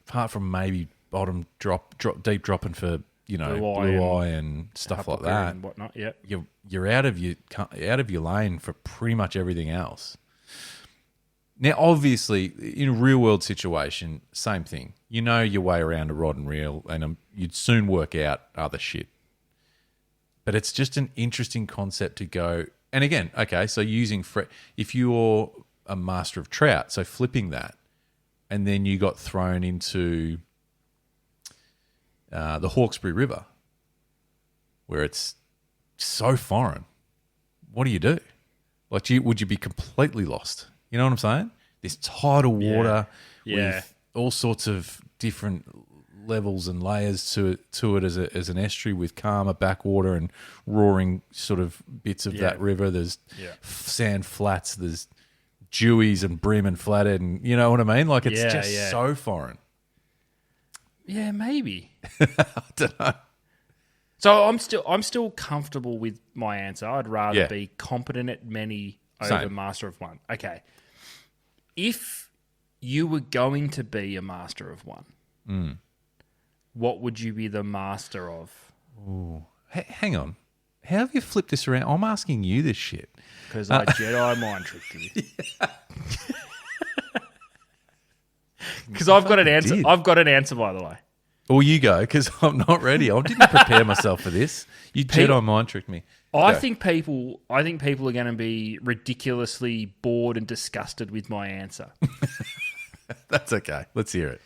Apart from maybe bottom deep dropping for blue eye and stuff like that and whatnot. Yeah, you're out of your lane for pretty much everything else. Now, obviously, in a real world situation, same thing. You know your way around a rod and reel, and you'd soon work out other shit. But it's just an interesting concept to go. And again, okay, so if you're a master of trout, so flipping that, and then you got thrown into the Hawkesbury River, where it's so foreign, what do you do? Like, would you be completely lost? You know what I'm saying? This tidal water with all sorts of different levels and layers to it as an estuary with calmer backwater and roaring sort of bits of that river. There's sand flats, there's dewies and brim and flathead, and you know what I mean? Like, it's just so foreign. Yeah, maybe. I don't know. So I'm still comfortable with my answer. I'd rather be competent at many over master of one. Okay. If you were going to be a master of one, what would you be the master of? Ooh. Hang on. How have you flipped this around? I'm asking you this shit. Because I Jedi mind tricked you. Because I've got an answer. did. I've got an answer, by the way. Well, you go, because I'm not ready. I didn't prepare myself for this. You Jedi mind tricked me. I Go. think people are going to be ridiculously bored and disgusted with my answer. That's okay. Let's hear it.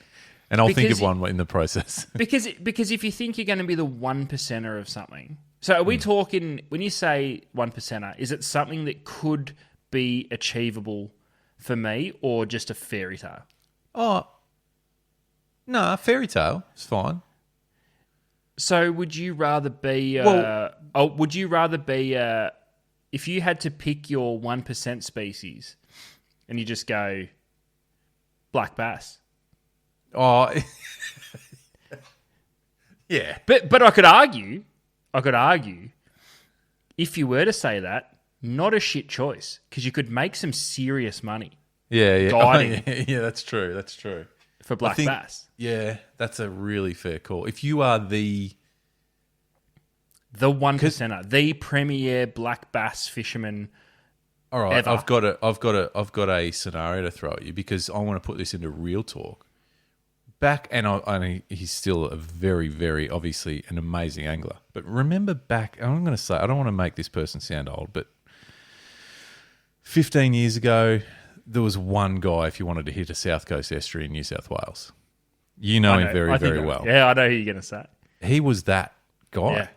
And I'll think of one in the process. because if you think you're going to be the 1%er of something, so are we talking, when you say 1%er, is it something that could be achievable for me or just a fairy tale? Oh, no, fairy tale is fine. So would you rather be, if you had to pick your 1% species and you just go black bass? Oh, yeah. But I could argue, if you were to say that, not a shit choice, because you could make some serious money. Yeah. Guiding. Yeah, that's true. That's true. For black bass. Yeah, that's a really fair call. If you are the 1%er, the premier black bass fisherman. all right, ever. I've got a scenario to throw at you because I want to put this into real talk. He's still a very, very obviously an amazing angler. But remember back, I'm going to say, I don't want to make this person sound old, but 15 years ago, there was one guy if you wanted to hit a South Coast estuary in New South Wales. You know him very, very well. Yeah, I know who you're going to say. He was that guy. Yeah.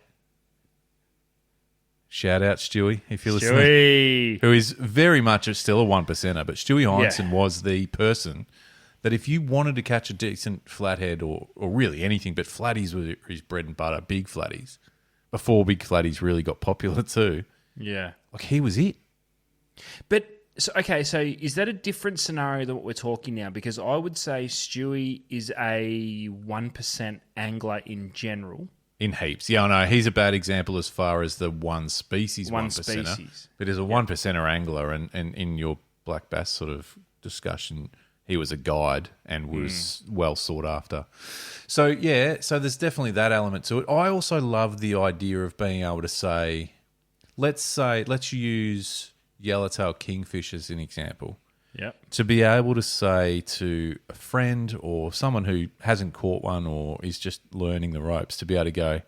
Shout out Stewie, if you're listening. Stewie. Who is very much still a 1%er, but Stewie Heinsohn was the person that if you wanted to catch a decent flathead or really anything, but flatties were his bread and butter, big flatties, before big flatties really got popular too. Yeah. Like he was it. But, so is that a different scenario than what we're talking now? Because I would say Stewie is a 1% angler in general. In heaps. Yeah, I know. He's a bad example as far as the one species 1%er. Species. But as a 1%er angler, and in your black bass sort of discussion, he was a guide and was well sought after. So, yeah, so there's definitely that element to it. I also love the idea of being able to say, let's use yellowtail kingfish as an example. Yep. To be able to say to a friend or someone who hasn't caught one or is just learning the ropes, to be able to go,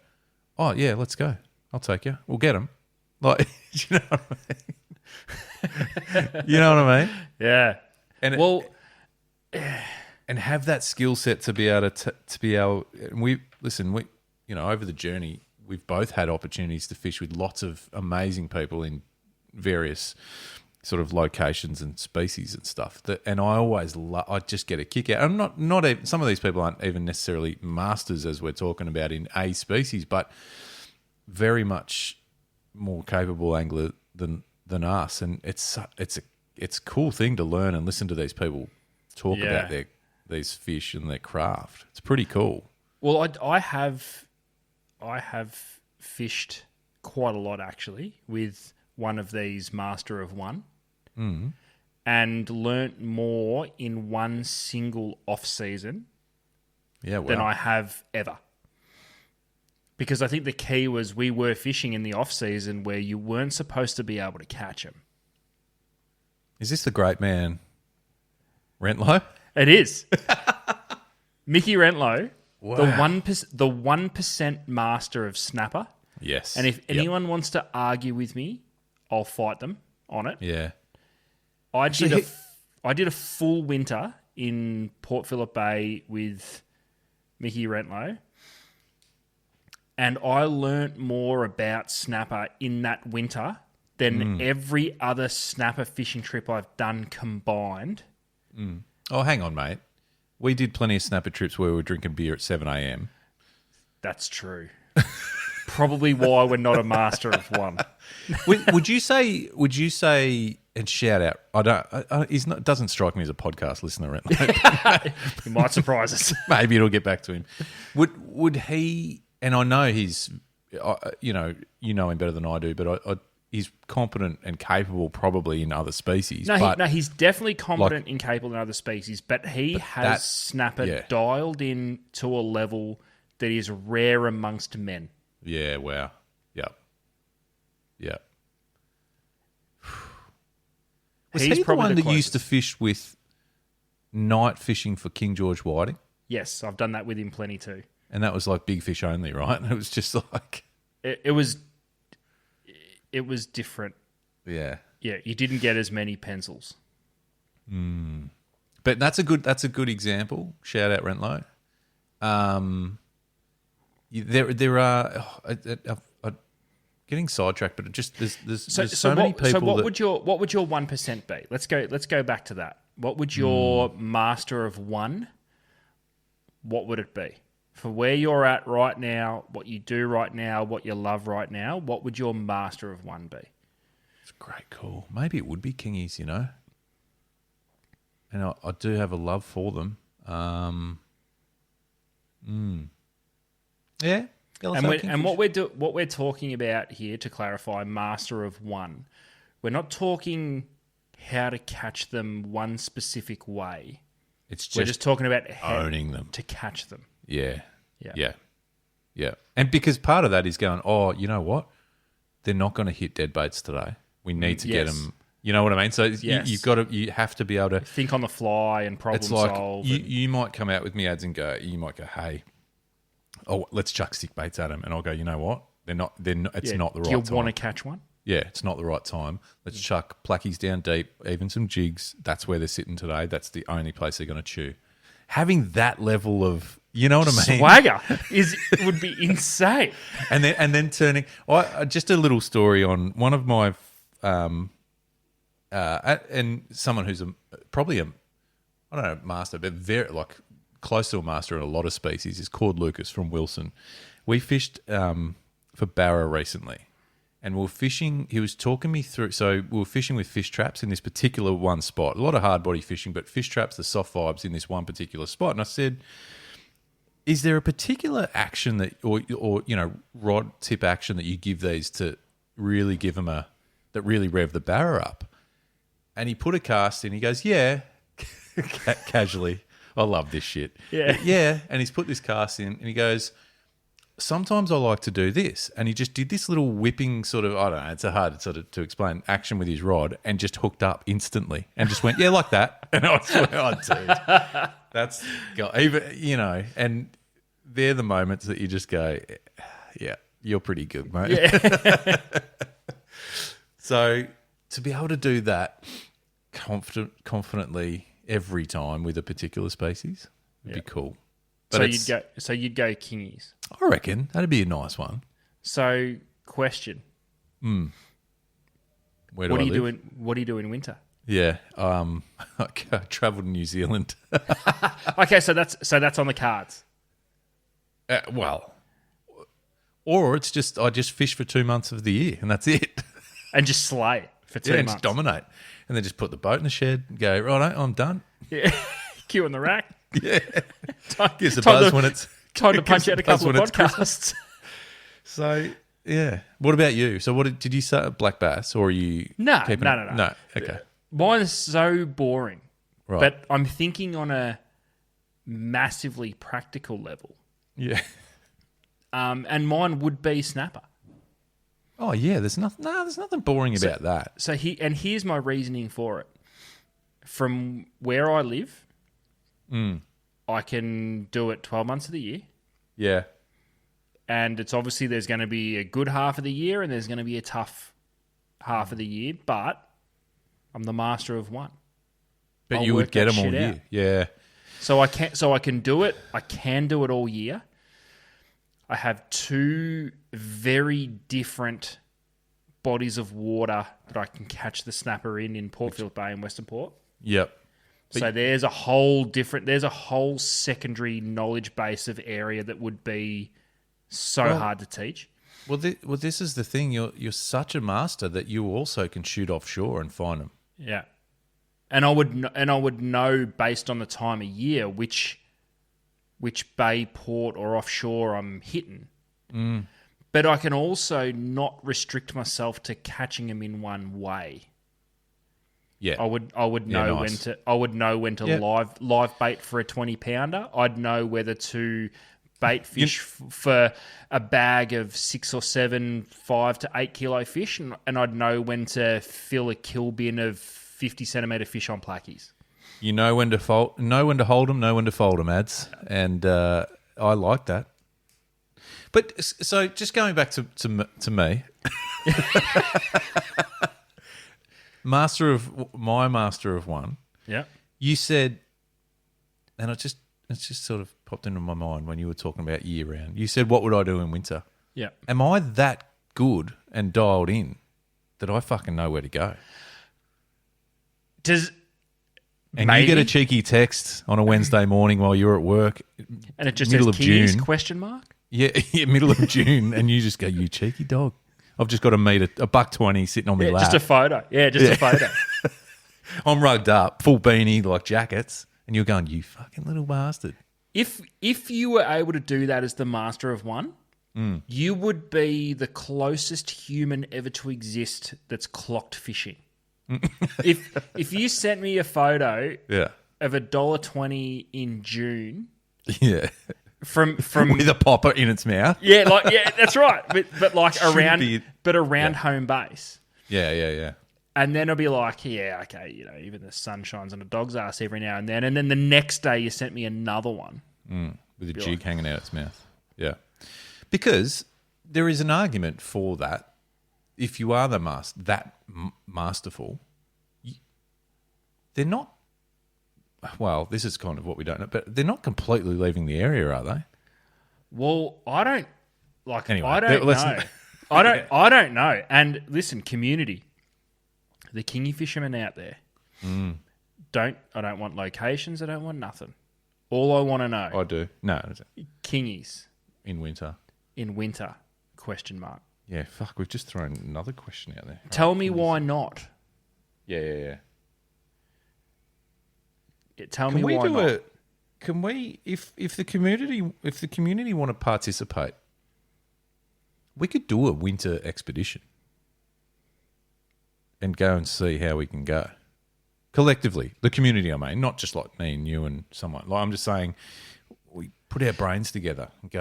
oh, yeah, let's go. I'll take you. We'll get them. Like, you know what I mean? You know what I mean? Yeah. And and have that skill set to be able to be able. And we over the journey, we've both had opportunities to fish with lots of amazing people in various sort of locations and species and stuff. And I always I just get a kick out. I'm not even, some of these people aren't even necessarily masters as we're talking about in a species, but very much more capable angler than us. And it's a cool thing to learn and listen to these people talk about these fish and their craft. It's pretty cool. Well, I have fished quite a lot actually with one of these master of one, and learnt more in one single off season than I have ever. Because I think the key was we were fishing in the off season where you weren't supposed to be able to catch them. Is this the great man Rentlow? It is. Mickey Rentlow, wow. the 1% master of snapper. Yes. And if anyone wants to argue with me, I'll fight them on it. Yeah. I did a full winter in Port Phillip Bay with Mickey Rentlow, and I learnt more about snapper in that winter than every other snapper fishing trip I've done combined. Oh, hang on, mate. We did plenty of snapper trips where we were drinking beer at 7 a.m. That's true. Probably why we're not a master of one. Would you say, and shout out, it doesn't strike me as a podcast listener. He might surprise us. Maybe it'll get back to him. Would he, and I know he's, you know him better than I do, but he's competent and capable probably in other species. No, but he's definitely competent and capable in other species, but he has snapper dialed in to a level that is rare amongst men. Yeah, wow. Yep. Was he the one that used to fish with night fishing for King George whiting? Yes, I've done that with him plenty too. And that was like big fish only, right? It was just like... It was different. Yeah. Yeah, you didn't get as many pencils. But that's a good example. Shout out Rentlow. There are... getting sidetracked, but there's so many people. So what would your 1% be? Let's go back to that. What would your master of one? What would it be for where you're at right now? What you do right now? What you love right now? What would your master of one be? It's a great call. Maybe it would be kingies, and I do have a love for them. Yeah. And what we're talking about here, to clarify, master of one, we're not talking how to catch them one specific way. We're just talking about how owning them to catch them. Yeah. And because part of that is going, oh, you know what? They're not going to hit dead baits today. We need to get them. You know what I mean? So you have to be able to think on the fly and problem solve. You might come out with me ads and you might go, hey, let's chuck stick baits at them, and I'll go, you know what? It's not the right time. Do you want to catch one? Yeah, it's not the right time. Let's chuck plackies down deep, even some jigs. That's where they're sitting today. That's the only place they're going to chew. Having that level of, you know what I mean? Swagger would be insane. And then turning. Just a little story on one of my, and someone who's probably I don't know, master, but very close to a master in a lot of species, is Cord Lucas from Wilson. We fished for Barra recently, and we were fishing. He was talking me through. So we were fishing with fish traps in this particular one spot. A lot of hard body fishing, but fish traps, the soft vibes in this one particular spot. And I said, is there a particular action that, or rod tip action that you give these to really give them that really rev the Barra up? And he put a cast in. He goes, yeah, casually. I love this shit. Yeah. And he's put this cast in, and he goes, sometimes I like to do this. And he just did this little whipping sort of, I don't know, it's hard to explain, action with his rod, and just hooked up instantly and just went, yeah, like that. And I was like, oh, dude, that's, even, and they're the moments that you just go, yeah, you're pretty good, mate. Yeah. So to be able to do that confidently every time with a particular species would be cool. But so you'd go kingies. I reckon that'd be a nice one. So, question. What do you do in winter? Yeah, I travelled to New Zealand. Okay, so that's on the cards. Or it's just I just fish for 2 months of the year and that's it. And just slay it for 2 months. And just dominate. And then just put the boat in the shed and go, right, I'm done. Yeah. Cue in the rack. Yeah. Gives a buzz when it's... Time to punch out a couple of podcasts. So, yeah. What about you? So did you say black bass, or are you... No. No, okay. Mine is so boring. Right. But I'm thinking on a massively practical level. Yeah. And mine would be snapper. Oh yeah, there's nothing boring about that. So here's my reasoning for it. From where I live, I can do it 12 months of the year. Yeah. And it's obviously there's going to be a good half of the year and there's going to be a tough half of the year, but I'm the master of one. But you would get them all year. Yeah. So I can do it. I can do it all year. I have two very different bodies of water that I can catch the snapper in Portfield Bay and Western Port. Yep. So there's a whole secondary knowledge base of area that would be so hard to teach. Well, this is the thing. You're such a master that you also can shoot offshore and find them. Yeah, and I would know based on the time of year which bay, port, or offshore I'm hitting. But but I can also not restrict myself to catching them in one way. Yeah. I would know nice. when to live bait for a 20-pounder. I'd know whether to bait fish for a bag of 6 or 7 5 to 8 kilo fish, and I'd know when to fill a kill bin of 50 centimetre fish on plackies. You know when to hold them, know when to fold them, ads, and I like that. But so just going back to me, master of one. Yeah. You said, and it's just sort of popped into my mind when you were talking about year round. You said, "What would I do in winter?" Yeah. Am I that good and dialed in that I fucking know where to go? And Maybe. you get a cheeky text on a Wednesday morning while you're at work, and it just middle says of Kingies, June. question mark? Yeah, middle of June, and you just go, "You cheeky dog! I've just got to meet a $1.20 sitting on my lap." Just a photo. Yeah, just a photo. I'm rugged up, full beanie, like jackets, and you're going, "You fucking little bastard." If you were able to do that as the master of one, you would be the closest human ever to exist that's clocked fishing. if you sent me a photo of $1.20 in June, yeah, from with a popper in its mouth, that's right, but like Should around home base, yeah. And then it'll be like, yeah, okay, even the sun shines on a dog's ass every now and then the next day you sent me another one with a jig hanging out its mouth, yeah, because there is an argument for that. If you are the masterful, they're not. Well, this is kind of what we don't know, but they're not completely leaving the area, are they? Well, I don't like. Anyway, I don't know. I don't know. And listen, community, the kingy fishermen out there, I don't want locations. I don't want nothing. All I want to know. I do. No, kingies in winter. In winter? Question mark. Yeah, fuck. We've just thrown another question out there. Tell me why not. Yeah. Tell me why not. Can we, if the community want to participate, we could do a winter expedition and go and see how we can go collectively. The community, I mean, not just like me and you and someone. Like I'm just saying, we put our brains together and go.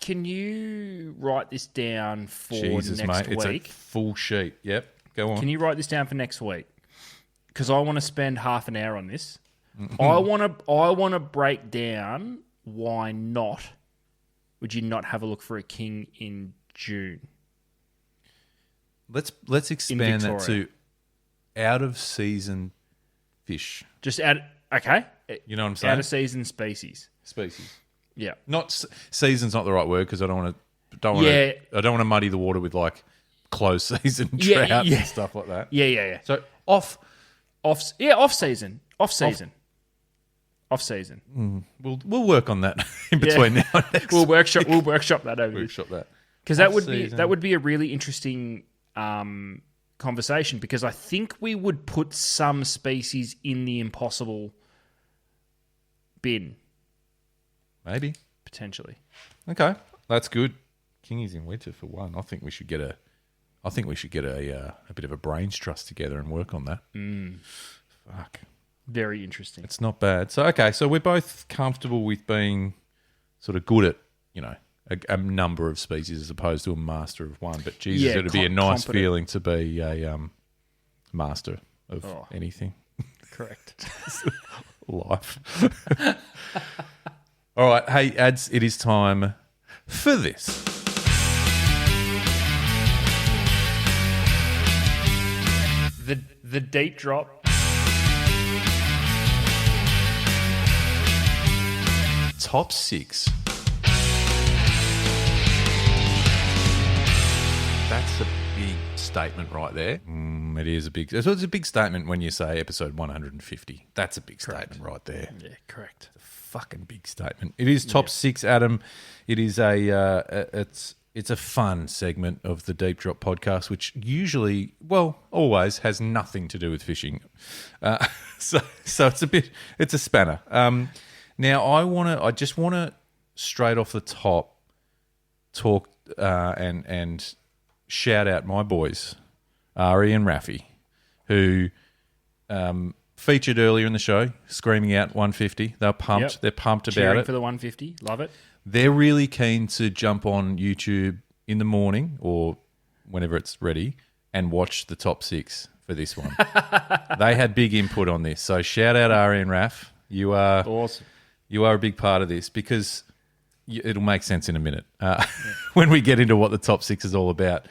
Can you write this down for Jesus, next mate, week? It's a full sheet. Yep, go on. Can you write this down for next week? Because I want to spend half an hour on this. I want to break down why not would you not have a look for a king in June. Let's expand that to out of season fish. Just okay. You know what I'm saying? Out of season species. Yeah. Not season's not the right word because I don't want to muddy the water with like closed season trout and stuff like that. Yeah. So off season. We'll work on that in between now and next. We'll workshop that over. Workshop that because that would be a really interesting conversation because I think we would put some species in the impossible bin. Maybe potentially. Okay, that's good. Kingies in winter for one. I think we should get a bit of a brains trust together and work on that. Fuck. Very interesting. It's not bad. So we're both comfortable with being sort of good at, a number of species as opposed to a master of one. But Jesus, it'd be a nice feeling to be a master of anything. Correct. Life. All right. Hey, ads, it is time for this. The deep drop. Top 6. That's a big statement right there. It is a big. So it's a big statement when you say episode 150. That's a big statement right there. Yeah, correct. It's a fucking big statement. It is top 6, Adam. It is it's a fun segment of the Deep Drop podcast, which usually, always has nothing to do with fishing. So it's a spanner. Now I just want to straight off the top talk and shout out my boys, Ari and Rafi, who featured earlier in the show, screaming out 150. They're pumped. Yep. They're pumped about Cheering it. for the 150. Love it. They're really keen to jump on YouTube in the morning or whenever it's ready and watch the top 6 for this one. They had big input on this. So shout out Ari and Raf. You are Awesome. You are a big part of this because it'll make sense in a minute when we get into what the top 6 is all about.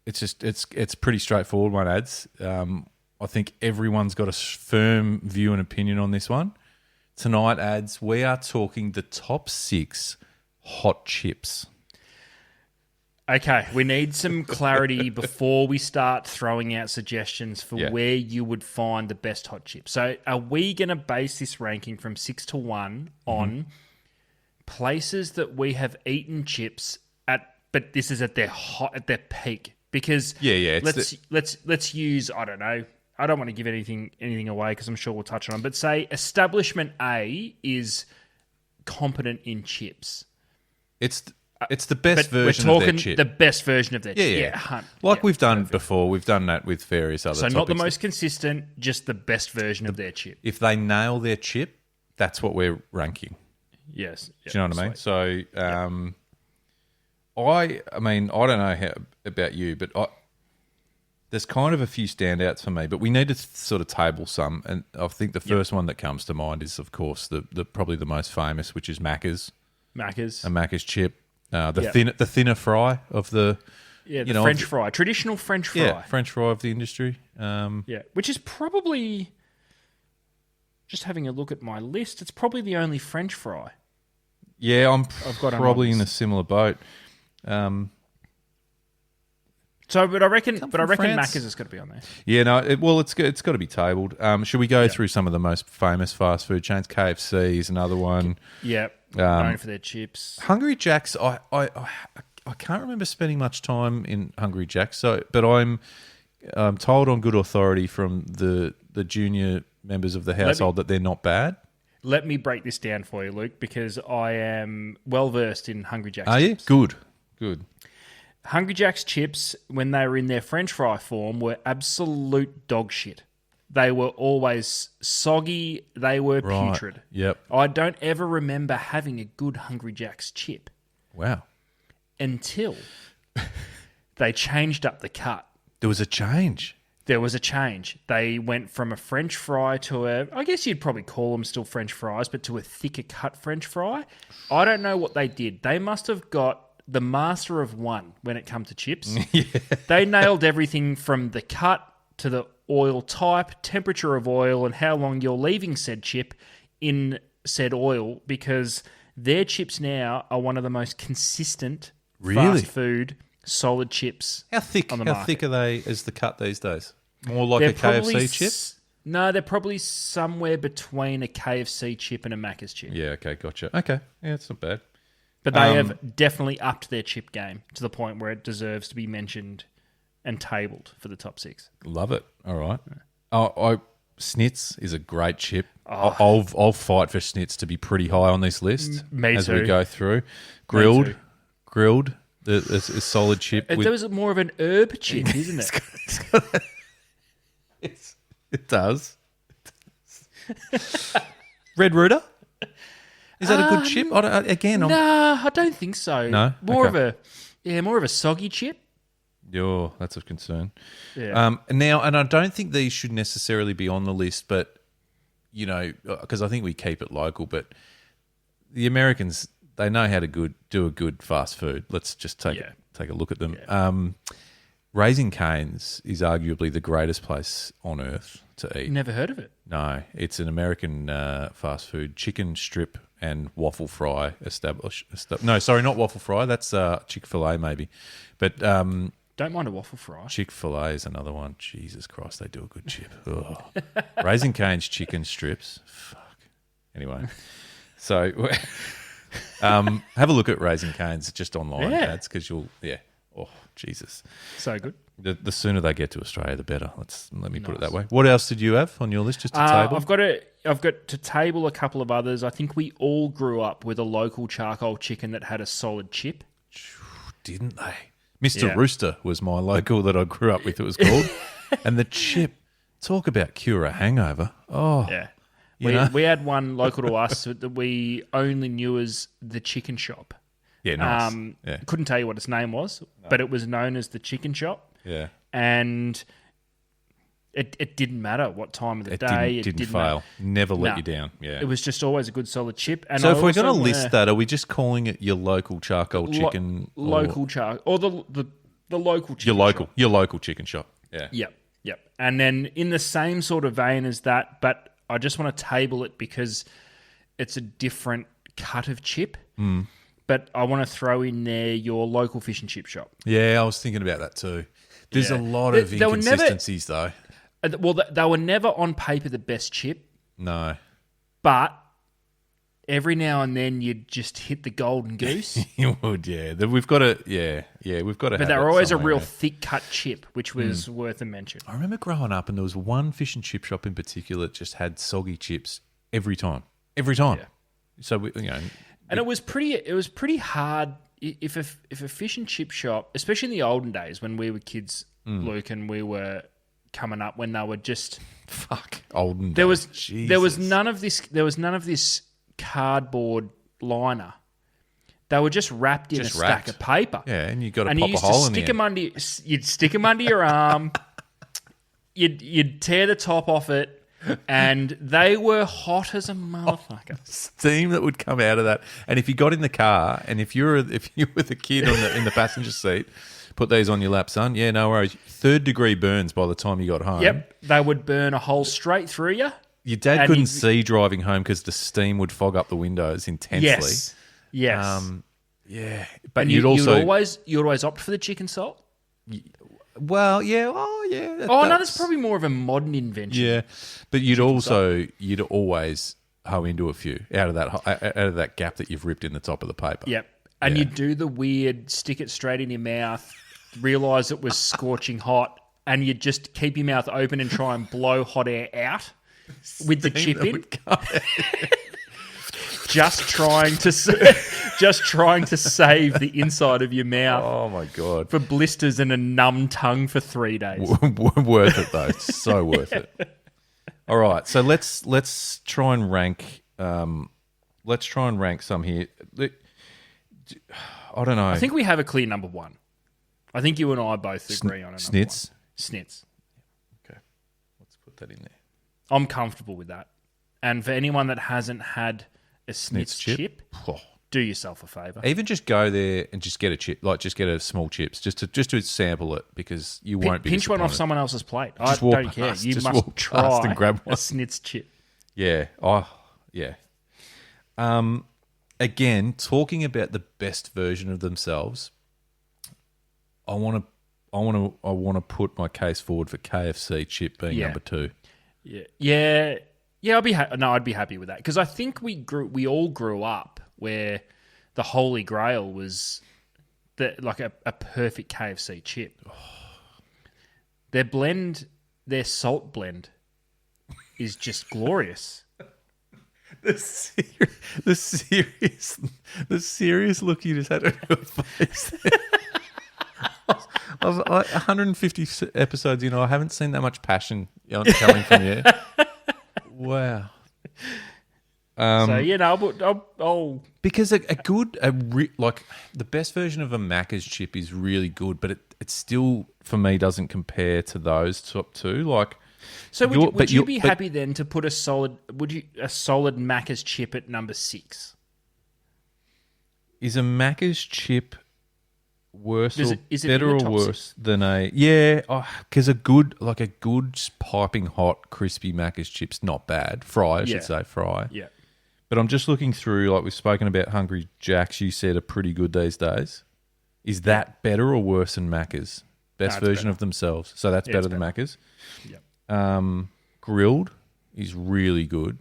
It's pretty straightforward one, Ads. I think everyone's got a firm view and opinion on this one. Tonight, Ads, we are talking the top 6 hot chips. Okay, we need some clarity before we start throwing out suggestions for where you would find the best hot chips. So are we going to base this ranking from 6 to 1 on places that we have eaten chips at, but this is at their peak? Because let's use, I don't know, I don't want to give anything away because I'm sure we'll touch on it, but say establishment A is competent in chips. It's the best version we're of their talking chip. the best version of their chip. We've done before. We've done that with various other topics. So not the most consistent, just the best version of their chip. If they nail their chip, that's what we're ranking. Yes. Do you know what I mean? So I mean, I don't know about you, but there's kind of a few standouts for me, but we need to sort of table some. And I think the first one that comes to mind is, of course, the probably the most famous, which is Macca's. A Macca's chip. The thinner fry of the French fry, traditional French fry. Yeah, French fry of the industry. Which is probably, just having a look at my list, it's probably the only French fry. Yeah, I've got probably in a similar boat. But I reckon Macca's has got to be on there. Yeah, no, it's got to be tabled. Should we go through some of the most famous fast food chains? KFC is another one. Yeah, known for their chips. Hungry Jack's. I can't remember spending much time in Hungry Jack's. But I'm told on good authority from the junior members of the household that they're not bad. Let me break this down for you, Luke, because I am well versed in Hungry Jack's. Are you? Good. Hungry Jack's chips, when they were in their French fry form, were absolute dog shit. They were always soggy. They were putrid. Yep. I don't ever remember having a good Hungry Jack's chip. Wow. Until they changed up the cut. There was a change. They went from a French fry to I guess you'd probably call them still French fries, but to a thicker cut French fry. I don't know what they did. They must have got the master of one when it comes to chips. They nailed everything from the cut to the oil type, temperature of oil, and how long you're leaving said chip in said oil, because their chips now are one of the most consistent fast food solid chips. How thick? On the how market. thick are they as the cut these days? More like a KFC chip? No, they're probably somewhere between a KFC chip and a Macca's chip. Yeah. Okay. Gotcha. Okay. Yeah, it's not bad. But they have definitely upped their chip game to the point where it deserves to be mentioned and tabled for the top 6. Love it. All right. Snitz is a great chip. I'll fight for Snitz to be pretty high on this list as we go through. Grilled, it's a solid chip. There was more of an herb chip, isn't it? It does. Red Rooter? Is that a good chip? I don't think so. No? More of a soggy chip. Oh, that's a concern. Yeah. And I don't think these should necessarily be on the list, but because I think we keep it local. But the Americans, they know how to do a good fast food. Let's just take a look at them. Yeah. Raising Cane's is arguably the greatest place on earth to eat. Never heard of it. No, it's an American fast food chicken strip and waffle fry No, sorry, not waffle fry. That's Chick-fil-A maybe. But don't mind a waffle fry. Chick-fil-A is another one. Jesus Christ, they do a good chip. Raising Cane's chicken strips. Fuck. Anyway, so have a look at Raising Cane's just online, ads, because oh, Jesus. So good. The sooner they get to Australia, the better. Let me put it that way. What else did you have on your list? Just a table. I've got to table a couple of others. I think we all grew up with a local charcoal chicken that had a solid chip. Didn't they? Mr. Rooster was my local that I grew up with. It was called, and the chip. Talk about cure a hangover. Oh, yeah. We had one local to us that we only knew as the Chicken Shop. Yeah, nice. Couldn't tell you what its name was, but it was known as the Chicken Shop. Yeah. And it didn't matter what time of the day. It didn't fail. Never let you down. Yeah. It was just always a good solid chip. And so if we're going to list that, are we just calling it your local charcoal chicken? Local charcoal. Or the local chicken shop. Your local chicken shop. Yeah. Yep. And then in the same sort of vein as that, but I just want to table it because it's a different cut of chip. Mm. But I want to throw in there your local fish and chip shop. Yeah, I was thinking about that too. There's a lot of inconsistencies though. Well, they were never on paper the best chip. No. But every now and then you'd just hit the golden goose. You would, yeah. We've got to, we've got to. But they were always a real thick cut chip, which was worth a mention. I remember growing up, and there was one fish and chip shop in particular that just had soggy chips every time. Yeah. So and it was pretty hard if a fish and chip shop, especially in the olden days when we were kids, Luke, and we were coming up when they were just olden days. Jesus. There was none of this cardboard liner. They were just wrapped in a stack of paper. Yeah, and you got to pop a hole in there. You'd stick them under your arm. You'd tear the top off it. And they were hot as a motherfucker. Steam that would come out of that. And if you got in the car, and if you were the kid in the passenger seat, put these on your lap, son. Yeah, no worries. 3rd degree burns by the time you got home. Yep, they would burn a hole straight through you. Your dad couldn't see driving home because the steam would fog up the windows intensely. Yes. Yeah, but you'd always opt for the chicken salt. Well, yeah. Oh, yeah. No, that's probably more of a modern invention. Yeah, but you'd always hoe into a few out of that gap that you've ripped in the top of the paper. Yep, and you'd do the weird stick it straight in your mouth, realise it was scorching hot, and you'd just keep your mouth open and try and blow hot air out with the chip in. Just trying to save the inside of your mouth. Oh my God! For blisters and a numb tongue for 3 days. Worth it though. It's so worth it. All right, so let's try and rank. Let's try and rank some here. I don't know. I think we have a clear number one. I think you and I both agree on it. Snits. Snits. Okay, let's put that in there. I'm comfortable with that. And for anyone that hasn't had a Snits chip, do yourself a favour. Even just go there and just get a chip, like just get a small chips, just to sample it, because you won't be pinch one off someone else's plate. I don't care. You must try and grab one. A Snits chip. Yeah. Oh, yeah. Again, talking about the best version of themselves, I want to put my case forward for KFC chip being number 2. Yeah. I'd be happy with that, because I think we all grew up where the holy grail was like a perfect KFC chip. Their salt blend is just glorious. The serious look you just had on your face there. Of 150 episodes, I haven't seen that much passion coming from you. Wow. I'll because like the best version of a Macca's chip is really good, but it still for me doesn't compare to those top two. Like, so would you be happy then to put a solid Macca's chip at number 6? Is a Macca's chip worse is it better or worse than a because a good piping hot crispy Macca's chips not bad. Fry, I should say. Yeah. But I'm just looking through, like we've spoken about Hungry Jacks, you said are pretty good these days. Is that better or worse than Macca's? Best version of themselves. So that's better than Macca's. Yep. Grilled is really good.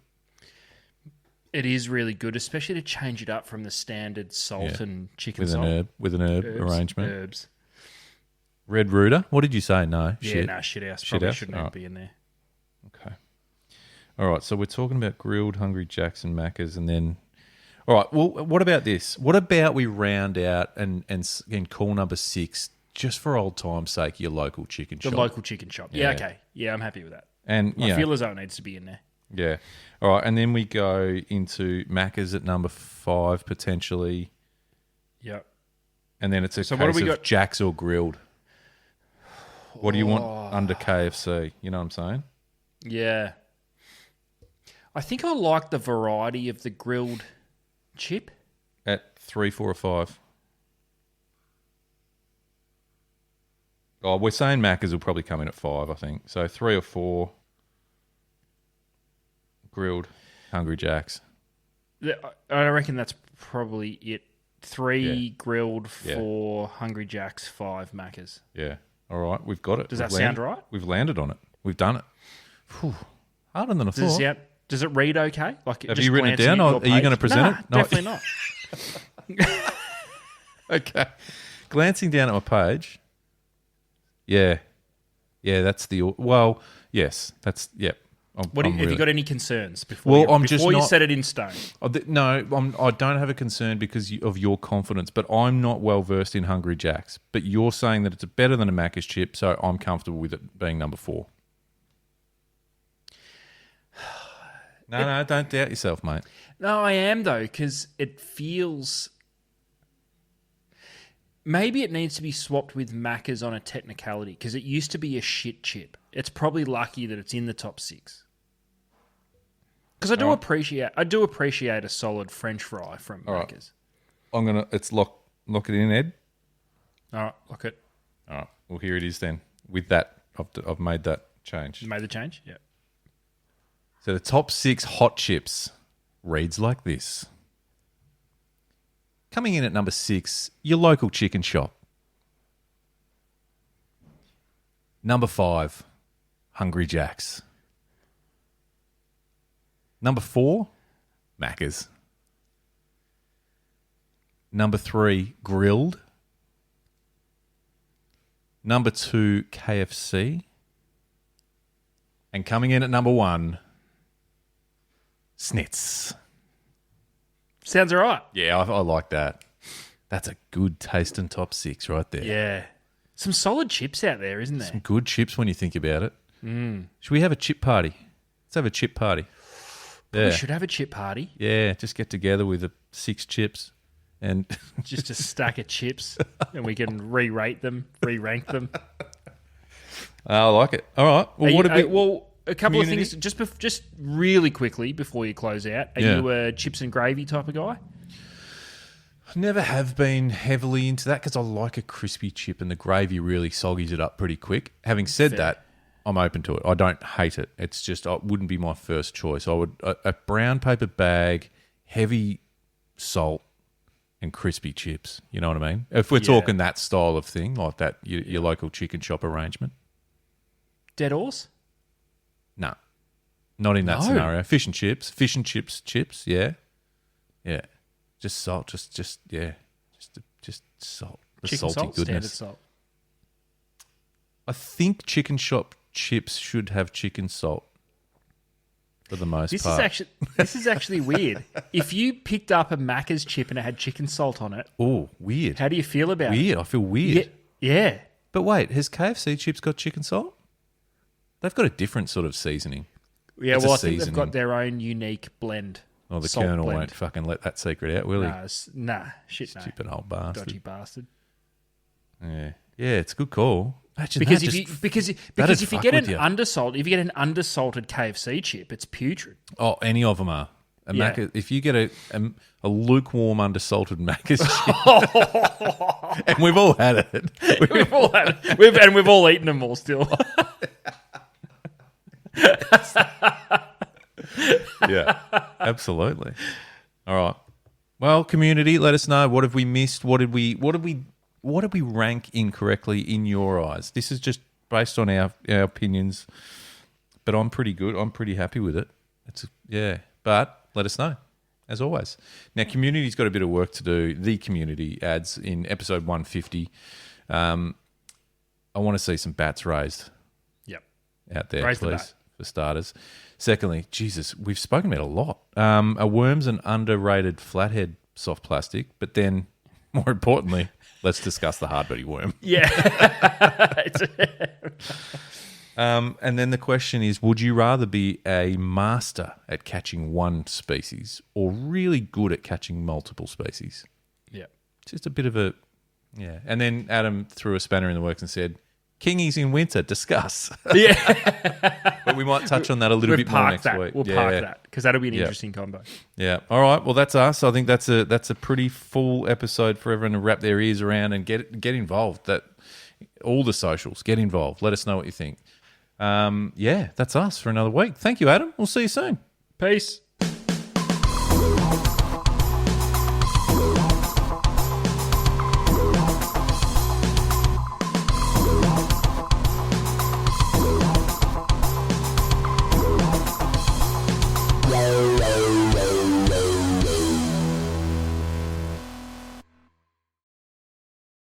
It is really good, especially to change it up from the standard salt and chicken with salt. With an herb arrangement. Herbs. Red Rooter. What did you say? No. Yeah, shit house. Probably shouldn't even be in there. Okay. All right. So we're talking about grilled Hungry Jacks and Maccas, and then. All right. Well, what about this? What about we round out and call number 6 just for old time's sake your local chicken shop? The local chicken shop. Yeah. Okay. Yeah, I'm happy with that. And I feel as though it needs to be in there. Yeah. All right. And then we go into Macca's at number 5 potentially. Yep. And then it's a So case what do we of got? Jacks or grilled. What do you want under KFC? You know what I'm saying? Yeah. I think I like the variety of the grilled chip. At 3, 4, or 5. Oh, we're saying Macca's will probably come in at 5, I think. So 3 or 4 grilled Hungry Jacks. I reckon that's probably it. 3 grilled, 4 Hungry Jacks, 5 Maccas. Yeah. All right. We've got it. Does that sound right? We've landed on it. We've done it. Whew. Harder than I thought. Does it read okay? Like, have you written it down? Or are you going to present it? No, definitely not. Okay. Glancing down at my page. Yeah. Yeah, that's the... Well, yes. That's... Yep. Have you got any concerns before you set it in stone? No, I don't have a concern because of your confidence, but I'm not well versed in Hungry Jacks. But you're saying that it's better than a Macca's chip, so I'm comfortable with it being number 4. No, don't doubt yourself, mate. No, I am, though, because it feels... Maybe it needs to be swapped with Macca's on a technicality, because it used to be a shit chip. It's probably lucky that it's in the top 6. Because I do appreciate a solid French fry from Macca's. Right. It's lock it in, Ed. All right, lock it. All right. Well, here it is then. With that, I've made that change. You made the change? Yeah. So the top 6 hot chips reads like this. Coming in at number 6, your local chicken shop. Number 5, Hungry Jacks. Number 4, Macca's. Number 3, grilled. Number 2, KFC. And coming in at number 1, Snits. Sounds all right. Yeah, I like that. That's a good taste and top 6 right there. Yeah. Some solid chips out there, isn't there? Some good chips when you think about it. Should we have a chip party? Let's have a chip party. We should have a chip party. Yeah, just get together with 6 chips and just a stack of chips, and we can re-rate them, re-rank them. I like it. All right. Well, a couple of things, just really quickly before you close out. Are you a chips and gravy type of guy? I never have been heavily into that because I like a crispy chip and the gravy really soggies it up pretty quick. Having said that, I'm open to it. I don't hate it. It's just it wouldn't be my first choice. I would a brown paper bag, heavy salt, and crispy chips. You know what I mean? If we're talking that style of thing, like that, your local chicken shop arrangement. Dead horse? No, not in that scenario. Fish and chips, chips. Yeah. Just salt, just salt. The chicken salty salt, goodness. standard salt. I think chicken shop chips should have chicken salt for the most part. This is actually weird. If you picked up a Macca's chip and it had chicken salt on it, weird. How do you feel about it? Weird. I feel weird. Yeah. But wait, has KFC chips got chicken salt? They've got a different sort of seasoning. Yeah, I think they've got their own unique blend. Oh, the Colonel won't fucking let that secret out, will he? Nah, shit, no. Stupid old bastard. Dodgy bastard. Yeah, it's a good call. Imagine because that, if you get an undersalted KFC chip, it's putrid. Oh, any of them are. If you get a lukewarm undersalted Macca's chip, and we've all had it. We've all had it. We've all eaten them all still. Yeah, absolutely. All right. Well, community, let us know. What have we missed? What did we rank incorrectly in your eyes? This is just based on our opinions, but I'm pretty good. I'm pretty happy with it. But let us know, as always. Now, community's got a bit of work to do. The community adds in episode 150. I want to see some bats raised Yep. out there, Raise the please, bat. for starters. Secondly, Jesus, we've spoken about it a lot. A worm's an underrated flathead soft plastic, but then, more importantly, let's discuss the hard-body worm. Yeah. And then the question is, would you rather be a master at catching one species or really good at catching multiple species? Yeah. Just a bit of a, yeah. And then Adam threw a spanner in the works and said, kingies in winter, discuss. Yeah. But we might touch on that a little bit more next week. We'll park that because that'll be an interesting combo. Yeah. All right. Well, that's us. I think that's a pretty full episode for everyone to wrap their ears around and get involved. That all the socials, get involved. Let us know what you think. Yeah, that's us for another week. Thank you, Adam. We'll see you soon. Peace.